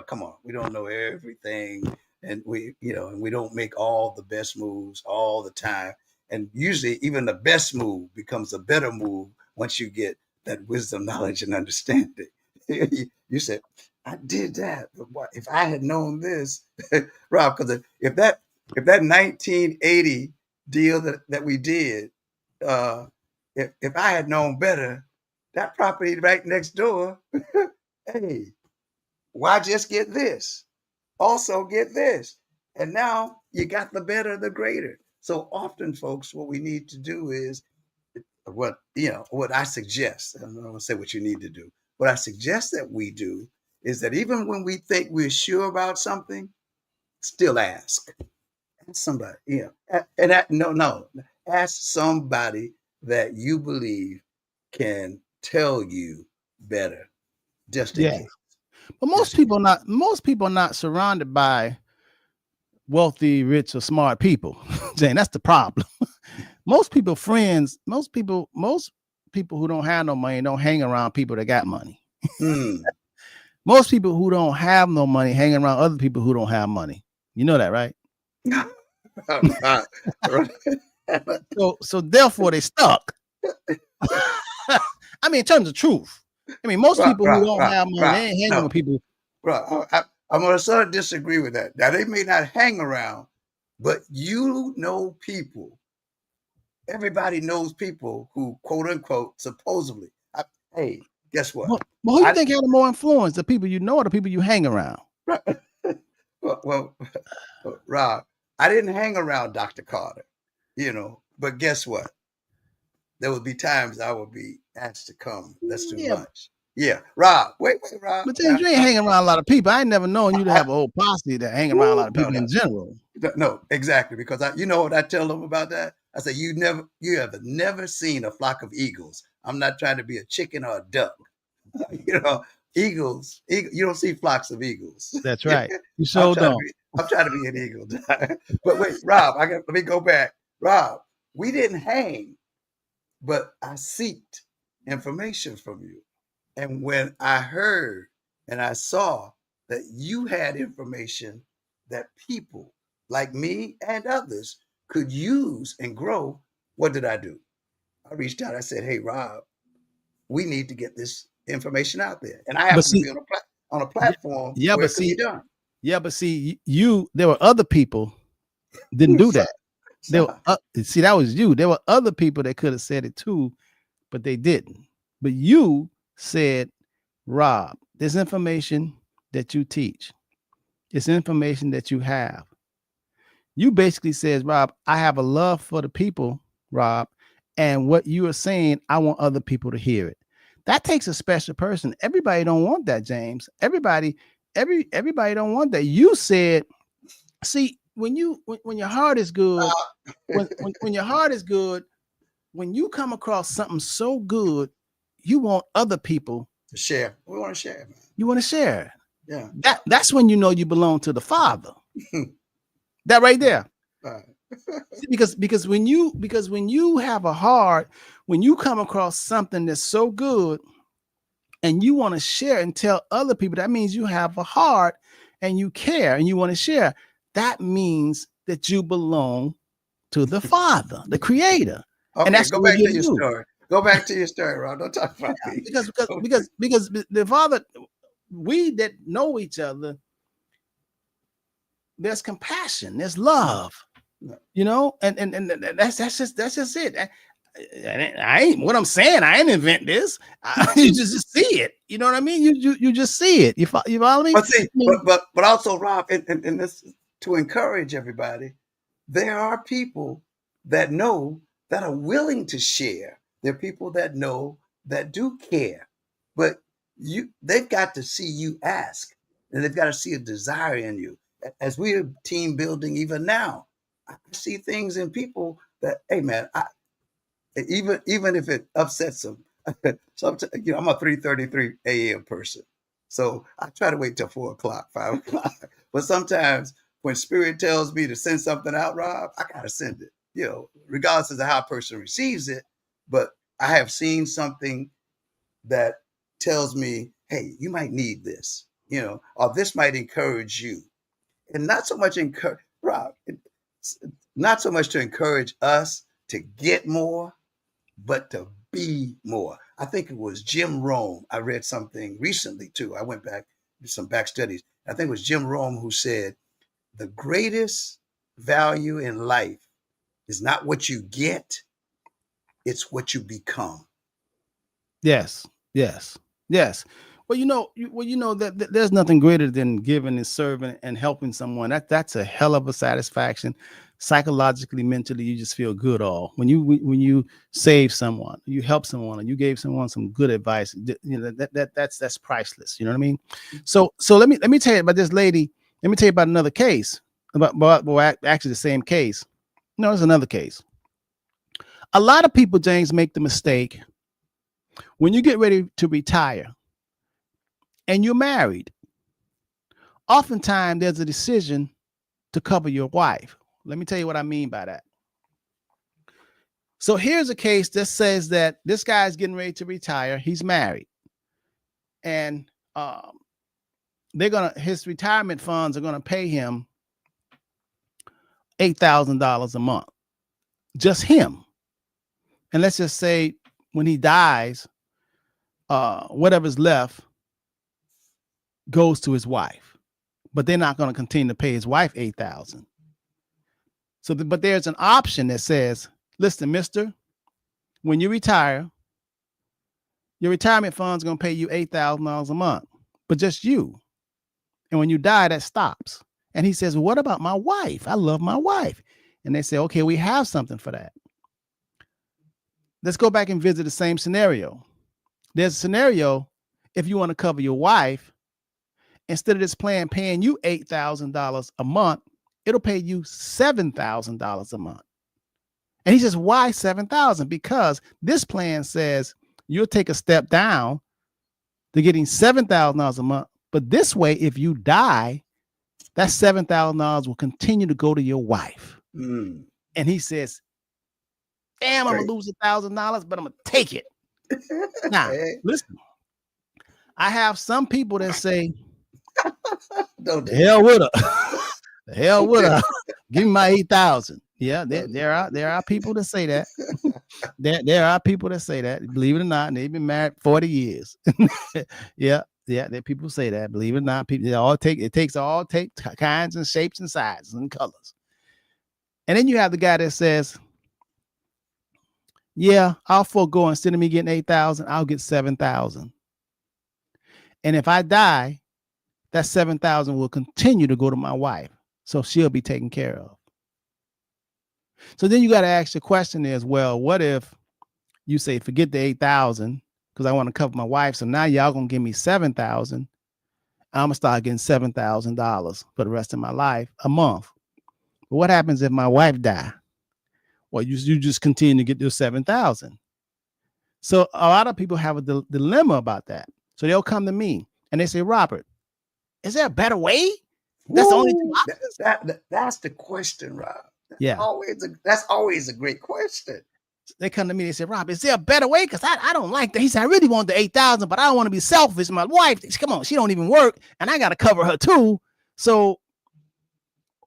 Come on. We don't know everything. And we don't make all the best moves all the time. And usually even the best move becomes a better move once you get that wisdom, knowledge, and understanding. You said, I did that. But if I had known this, Rob, because if that 1980 deal that we did, if I had known better, that property right next door, hey, why just get this? Also get this. And now you got the better, the greater. So often, folks, what we need to do is what I suggest. I'm not going to say what you need to do. What I suggest that we do is that even when we think we're sure about something, still ask. Ask somebody, ask somebody that you believe can tell you better. Just in case. But most people are not surrounded by wealthy, rich, or smart people. Jane, that's the problem. Most people who don't have no money don't hang around people that got money. Most people who don't have no money hang around other people who don't have money. You know that, right? So therefore they stuck. I mean, in terms of truth. I mean, most people who don't have money, they ain't hanging with people. I'm going to sort of disagree with that. Now, they may not hang around, but you know people. Everybody knows people who, quote unquote, supposedly. Hey, guess what? Well, who you I think had more influence? The people you know or the people you hang around? well, Rob, I didn't hang around Dr. Carter, but guess what? There would be times I would be asked to come. That's too Yeah, much. Yeah, Rob. Wait, Rob. but James, you ain't hanging around a lot of people. I ain't never known you to have a whole posse that hang around a lot of No, people no, in general. no, exactly. Because you know what I tell them about that? I say, you have never seen a flock of eagles. I'm not trying to be a chicken or a duck. Eagles, you don't see flocks of eagles. That's Yeah, right. You sure don't. I'm trying to be an eagle. But wait, Rob, let me go back. Rob, we didn't hang, but I seeked information from you. And when I heard and I saw that you had information that people like me and others could use and grow, what did I do? I reached out. I said, "Hey, Rob, we need to get this information out there." And I But happen to see, be on a yeah, platform yeah, where but it could be see, done. yeah, but see, there were other people didn't do So, that. There were, so, see, that was you. There were other people that could have said it too, but they didn't. But you said, Rob, this information that you teach, it's information that you have. You basically says, Rob, I have a love for the people, Rob, and what you are saying, I want other people to hear it. That takes a special person. Everybody don't want that, James. Everybody don't want that. You said, see, when your heart is good, when your heart is good, when you come across something so good, you want other people to share. We want to share, man. you want to share. Yeah. That's when you know you belong to the Father. That right there. Because when you have a heart, when you come across something that's so good and you want to share and tell other people, that means you have a heart and you care and you want to share. That means that you belong to the Father, the Creator. Okay, and that's go what back we're to here your to do. story. Go back to your story, Rob. Don't talk about me. Because the Father, we that know each other, there's compassion, there's love, and that's just it. I ain't what I'm saying. I ain't invent this. You just see it. You know what I mean? You just see it. You follow me? But see, I mean, but also, Rob, and this to encourage everybody, there are people that know that are willing to share. There are people that know that do care, but they've got to see you ask, and they've got to see a desire in you. As we're team building, even now, I see things in people that, hey man, even if it upsets them. Sometimes, I'm a 3:33 a.m. person, so I try to wait till 4 o'clock, 5 o'clock. But sometimes when Spirit tells me to send something out, Rob, I gotta send it. Regardless of how a person receives it. But I have seen something that tells me, hey, you might need this, or this might encourage you, and not so much encourage Rob. Not so much to encourage us to get more, but to be more. I think it was Jim Rome. I read something recently too. I went back to some back studies. I think it was Jim Rome who said, the greatest value in life is not what you get, it's what you become. yes. Well, that there's nothing greater than giving and serving and helping someone. That's a hell of a satisfaction. Psychologically, mentally, you just feel good all when you save someone, you help someone, and you gave someone some good advice. That's priceless. You know what I mean? So let me tell you about this lady. Let me tell you about another case. Actually the same case. No, it's another case. A lot of people, James, make the mistake when you get ready to retire and you're married. Oftentimes there's a decision to cover your wife. Let me tell you what I mean by that. So here's a case that says that this guy's getting ready to retire. He's married, and his retirement funds are gonna pay him $8,000 a month, just him. And let's just say when he dies, whatever's left goes to his wife, but they're not going to continue to pay his wife $8,000. So, but there's an option that says, listen, mister, when you retire, your retirement fund's going to pay you $8,000 a month, but just you. And when you die, that stops. And he says, well, what about my wife? I love my wife. And they say, okay, we have something for that. Let's go back and visit the same scenario. There's a scenario if you want to cover your wife, instead of this plan paying you $8,000 a month, it'll pay you $7,000 a month. And he says, why 7,000? Because this plan says you'll take a step down to getting $7,000 a month. But this way, if you die, that $7,000 will continue to go to your wife. Mm. And he says, damn, I'm gonna lose $1,000, but I'm gonna take it. Now, listen, I have some people that say, Don't the hell with her. The hell with her. Give me my 8,000. Yeah, there are people that say that. There are people that say that, believe it or not, and they've been married 40 years. Yeah, there people say that, believe it or not. People it takes all kinds and shapes and sizes and colors. And then you have the guy that says, yeah, I'll forego, instead of me getting 8,000, I'll get 7,000. And if I die, that 7,000 will continue to go to my wife, so she'll be taken care of. So then you got to ask the question is, well, what if you say, forget the 8,000 because I want to cover my wife. So now y'all going to give me 7,000. I'm going to start getting $7,000 for the rest of my life a month. But what happens if my wife die? Well, you just continue to get those 7,000. So a lot of people have a dilemma about that. So they'll come to me and they say, Robert, is there a better way? That's the only two options. That's the question, Rob. Yeah. That's always a great question. They come to me, they say, Rob, is there a better way? Because I don't like that. He said, I really want the 8,000, but I don't want to be selfish. My wife, come on, she don't even work, and I got to cover her too. So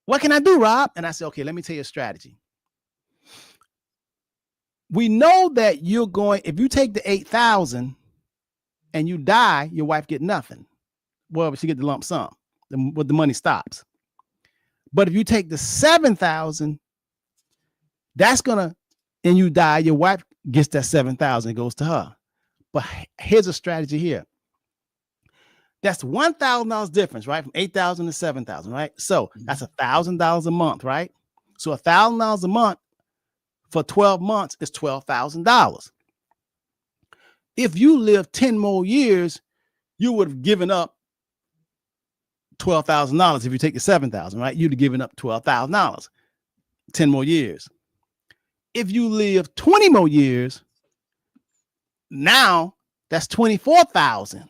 what can I do, Rob? And I said, okay, let me tell you a strategy. We know that if you take the 8,000 and you die, your wife get nothing. Well, she get the lump sum, but the money stops. But if you take the 7,000, and you die, your wife gets that 7,000, it goes to her. But here's a strategy here. That's $1,000 difference, right? From 8,000 to 7,000, right? So that's $1,000 a month, right? So $1,000 a month for 12 months is $12,000. If you live 10 more years, you would have given up $12,000. If you take the 7,000, right? You'd have given up $12,000, 10 more years. If you live 20 more years, now that's 24,000.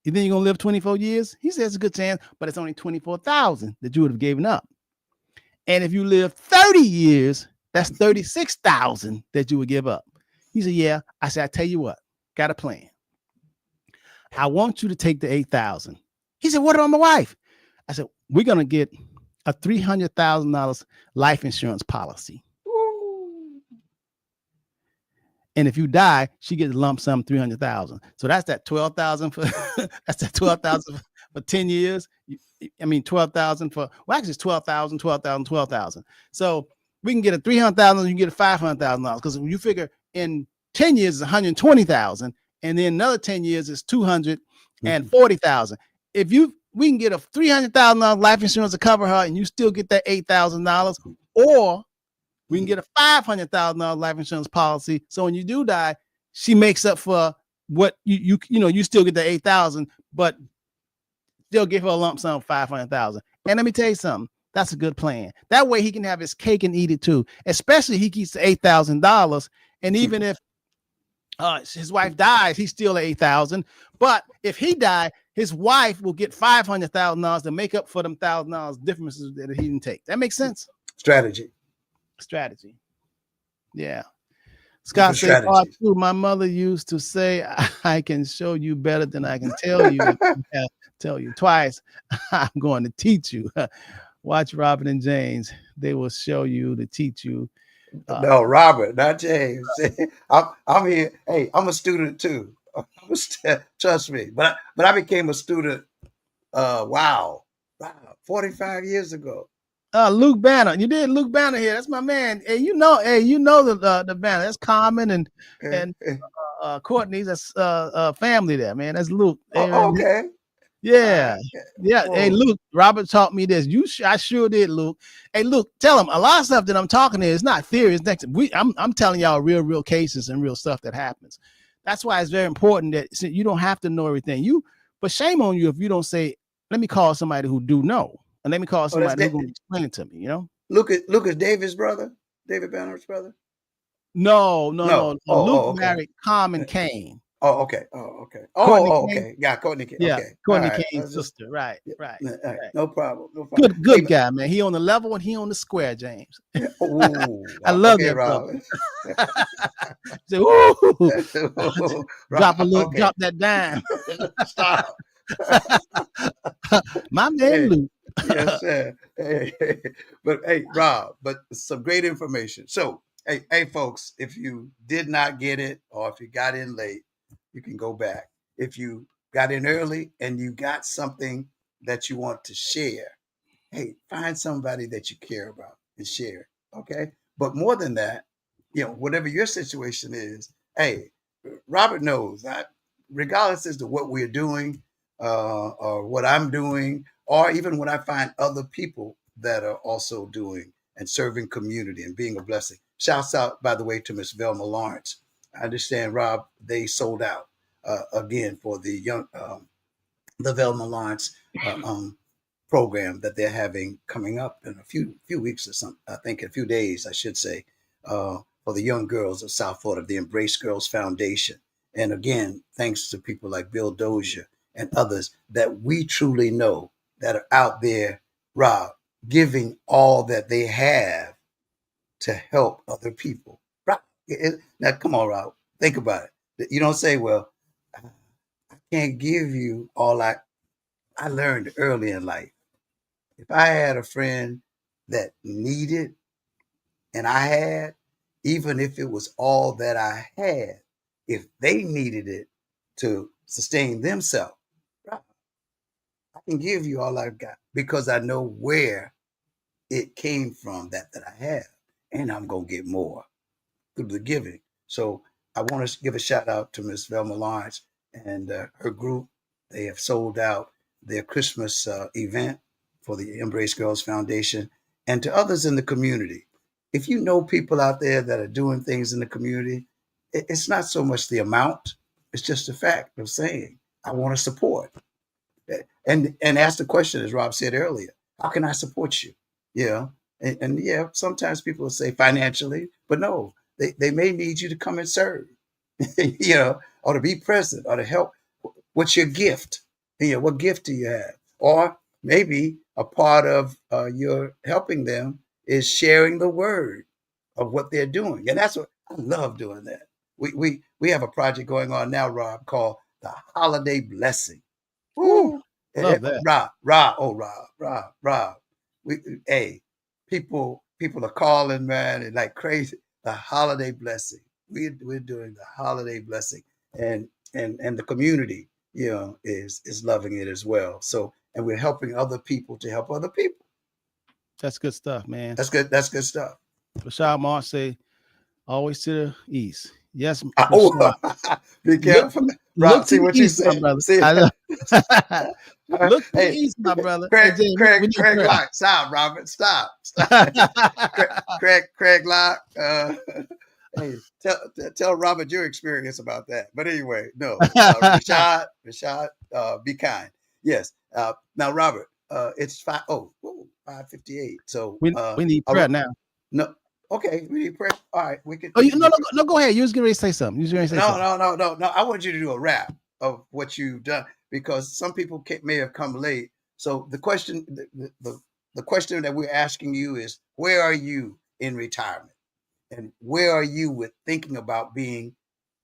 You think you're going to live 24 years? He says it's a good chance, but it's only 24,000 that you would have given up. And if you live 30 years, that's 36,000 that you would give up. He said, yeah. I said, I tell you what, got a plan. I want you to take the 8,000. He said, what about my wife? I said, we're going to get a $300,000 life insurance policy. And if you die, she gets a lump sum $300,000. So that's that 12,000 for that's that 12,000 for 10 years. 12,000 for, well, actually it's 12,000, 12,000, 12,000. So we can get a 300,000, you can get a $500,000, because when you figure in 10 years is 120,000, and then another 10 years is 240,000. We can get a $300,000 life insurance to cover her, and you still get that $8,000, or we can get a $500,000 life insurance policy. So when you do die, she makes up for what you still get the 8,000, but still give her a lump sum of 500,000. And let me tell you something, that's a good plan. That way he can have his cake and eat it too. Especially he keeps the $8,000, and even if his wife dies, he's still at 8,000. But if he died, his wife will get $500,000 to make up for them $1,000 differences that he didn't take. That makes sense. Strategy. Yeah. Scott said, part two, my mother used to say, I can show you better than I can tell you. Tell you twice. I'm going to teach you. Watch Robert and James. They will show you to teach you. No, Robert, not James. I'm here. Hey, I'm a student too. Trust me. But I became a student. 45 years ago. Luke Banner. You did Luke Banner here. That's my man. Hey, the Banner. That's Carmen and Courtney's. That's family there, man. That's Luke. Hey, man, Okay. yeah. Yeah. Hey, Whoa. Luke, Robert taught me this. I sure did, Luke. Hey, Luke, tell him a lot of stuff that I'm talking to is not theory. It's next. I'm telling y'all real cases and real stuff that happens. That's why it's very important that you don't have to know everything. But shame on you if you don't say, let me call somebody who do know. And let me call somebody who's going to explain it to me, you know? Lucas Davis' brother? David Banner's brother? No. No. Luke Okay. married Carmen Kane. Okay. Okay. Courtney Kane. Okay. Yeah, Courtney Kane. Yeah, Okay. Courtney Kane's sister. Right. No problem. No problem. Good guy, man. He on the level and he on the square, James. I love that Rob. Say, drop that dime. Stop. My man, Luke. Yes, sir. But hey, Rob, but some great information. So, hey, folks, if you did not get it or if you got in late, you can go back. If you got in early and you got something that you want to share, hey, find somebody that you care about and share. Okay. But more than that, whatever your situation is, hey, Robert knows that regardless as to what we're doing or what I'm doing, or even when I find other people that are also doing and serving community and being a blessing. Shouts out, by the way, to Miss Velma Lawrence. I understand, Rob, they sold out again for the the Velma Lawrence program that they're having coming up in a few weeks or something. I think a few days, I should say, for the young girls of South Florida, the Embrace Girls Foundation. And again, thanks to people like Bill Dozier and others that we truly know that are out there, Rob, giving all that they have to help other people. Rob, now, come on, Rob, think about it. You don't say, well, I can't give you all I learned early in life. If I had a friend that needed and I had, even if it was all that I had, if they needed it to sustain themselves, I can give you all I've got because I know where it came from that I have, and I'm gonna get more through the giving. So I want to give a shout out to Miss Velma Lawrence and her group. They have sold out their Christmas event for the Embrace Girls Foundation and to others in the community. If you know people out there that are doing things in the community, it's not so much the amount, it's just the fact of saying, I want to support. And ask the question, as Rob said earlier, how can I support you? Yeah. And yeah, sometimes people will say financially, but no, they may need you to come and serve, or to be present or to help. What's your gift? What gift do you have? Or maybe a part of your helping them is sharing the word of what they're doing. And that's what I love doing that. We have a project going on now, Rob, called the Holiday Blessing. Ooh, Woo! love that. Rob. Hey, people are calling, man, and like crazy. The holiday blessing. We're doing the holiday blessing, and the community, is loving it as well. So, and we're helping other people to help other people. That's good stuff, man. That's good. That's good stuff. Rashad Marsh say, always to the east. Yes, Be careful. Rob, see what you said. See, look to the east, my brother. Craig Locke, stop, Robert, stop. Craig Locke. Hey, tell Robert your experience about that. But anyway, no, Rashad, be kind. Yes. Now, Robert, it's 5:58. So we need prayer now. No. Okay, we need prayer. All right, we can. Oh, no, go ahead. You was going to say something. No. I want you to do a wrap of what you've done because some people may have come late. So the question, the question that we're asking you is, where are you in retirement, and where are you with thinking about being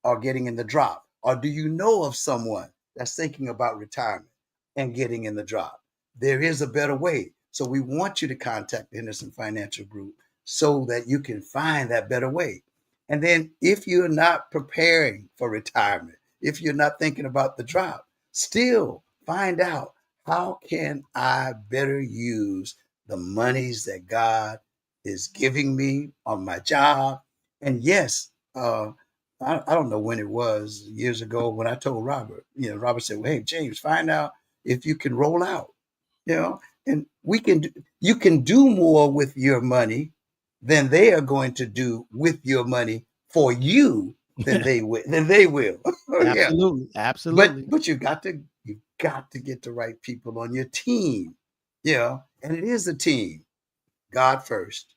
or getting in the drop, or do you know of someone that's thinking about retirement and getting in the drop? There is a better way. So we want you to contact Henderson Financial Group so that you can find that better way. And then if you're not preparing for retirement, if you're not thinking about the drop, still find out how can I better use the monies that God is giving me on my job. And yes, I don't know when it was years ago when I told Robert, Robert said, well, hey, James, find out if you can roll out, and you can do more with your money than they are going to do with your money for you than they will. Yeah. Absolutely. But Absolutely. you got to get the right people on your team. And it is a team. God first,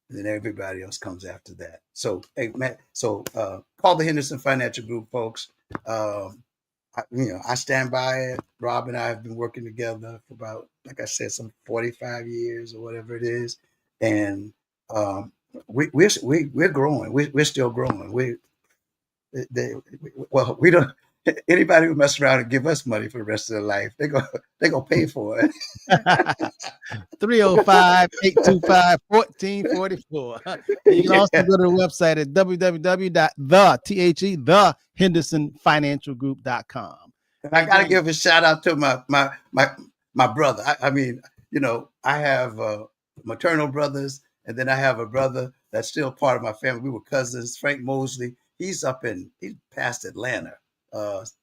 and then everybody else comes after that. So, hey, Matt, call the Henderson Financial Group, folks. I stand by it. Rob and I have been working together for about, like I said, some 45 years or whatever it is, and we're growing. We're still growing. Well, we don't. Anybody who mess around and give us money for the rest of their life, they're gonna pay for it. 305-825-1444. And you can also Yeah. go to the website at www.thehendersonfinancialgroup.com. And I gotta give a shout out to my brother. I mean, I have maternal brothers, and then I have a brother that's still part of my family. We were cousins. Frank Mosley. He's past Atlanta,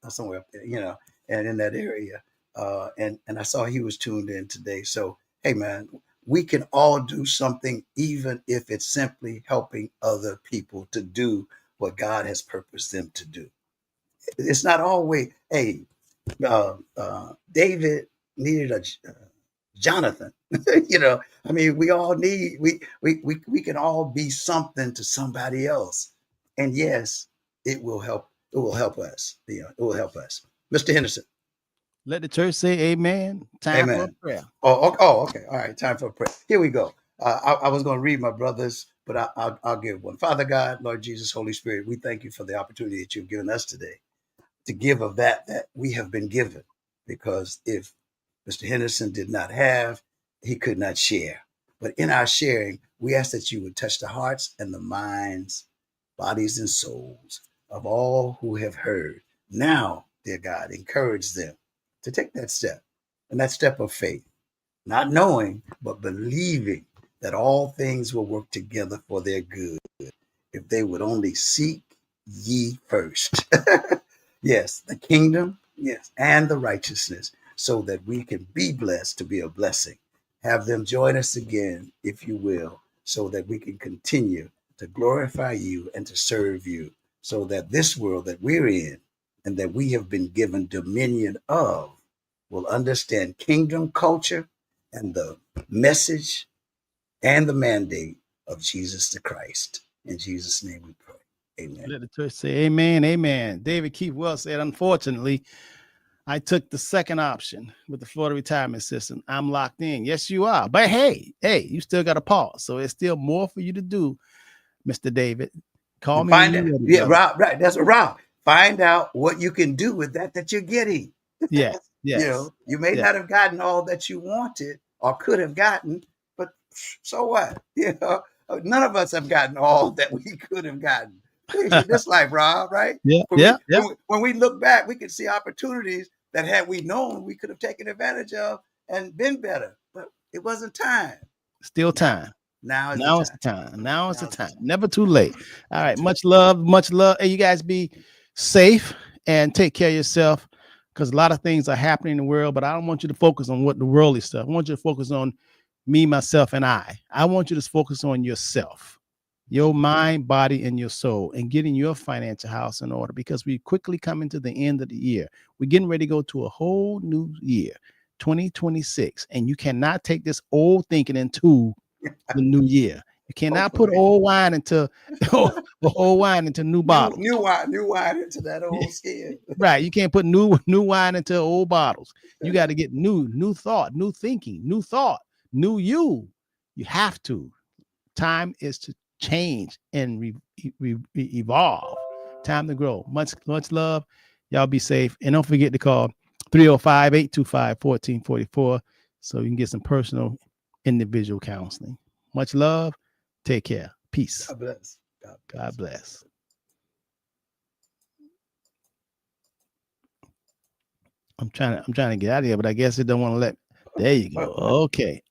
somewhere up there, and in that area. And I saw he was tuned in today. So hey, man, we can all do something, even if it's simply helping other people to do what God has purposed them to do. It's not always, hey, David needed a Jonathan. I mean, we all need we can all be something to somebody else, and yes, it will help. It will help us. It will help us. Mr. Henderson. Let the church say amen. Time for a Amen. prayer. Oh, okay. All right. Time for a prayer. Here we go. I was going to read my brothers, but I'll give one. Father God, Lord Jesus, Holy Spirit, we thank you for the opportunity that you've given us today to give of that we have been given. Because if Mr. Henderson did not have, he could not share. But in our sharing, we ask that you would touch the hearts and the minds, bodies, and souls of all who have heard. Now, dear God, encourage them to take that step, and that step of faith, not knowing, but believing that all things will work together for their good if they would only seek ye first. Yes, the kingdom, yes, and the righteousness, so that we can be blessed to be a blessing. Have them join us again, if you will, so that we can continue to glorify you and to serve you, so that this world that we're in and that we have been given dominion of will understand kingdom culture and the message and the mandate of Jesus the Christ. In Jesus' name we pray. Amen. Let the church say amen. Amen. David Keith Wells said, unfortunately, I took the second option with the Florida retirement system. I'm locked in. Yes, you are. But hey, you still got a pause. So it's still more for you to do, Mr. David. Call me when you're ready, Yeah, brother. Rob, right. That's a Rob. Find out what you can do with that you're getting. Yes, yes. You may not have gotten all that you wanted or could have gotten, but so what? None of us have gotten all that we could have gotten. This life, Rob, right? Yeah. When we look back, we can see opportunities that had we known, we could have taken advantage of and been better, but it wasn't time. Still time. Now is Now the it's the time. time. Now it's the time. Never too late. All right. Much love. Much love. Hey, you guys be safe and take care of yourself, because a lot of things are happening in the world, but I don't want you to focus on what the worldly stuff. I want you to focus on me, myself, and I. I want you to focus on yourself, your mind, body, and your soul, and getting your financial house in order, because we quickly come into the end of the year. We're getting ready to go to a whole new year, 2026, and you cannot take this old thinking into the new year. You cannot put old wine into new bottles. New wine into that old skin. Right. You can't put new wine into old bottles. You got to get new thought, new thinking, new thought, new you. You have to. Time is to change and evolve. Time to grow. Much love. Y'all be safe. And don't forget to call 305-825-1444 so you can get some personal individual counseling. Much love. Take care. Peace. God bless. God bless. I'm trying to get out of here, but I guess it don't want to let. There you go. Okay.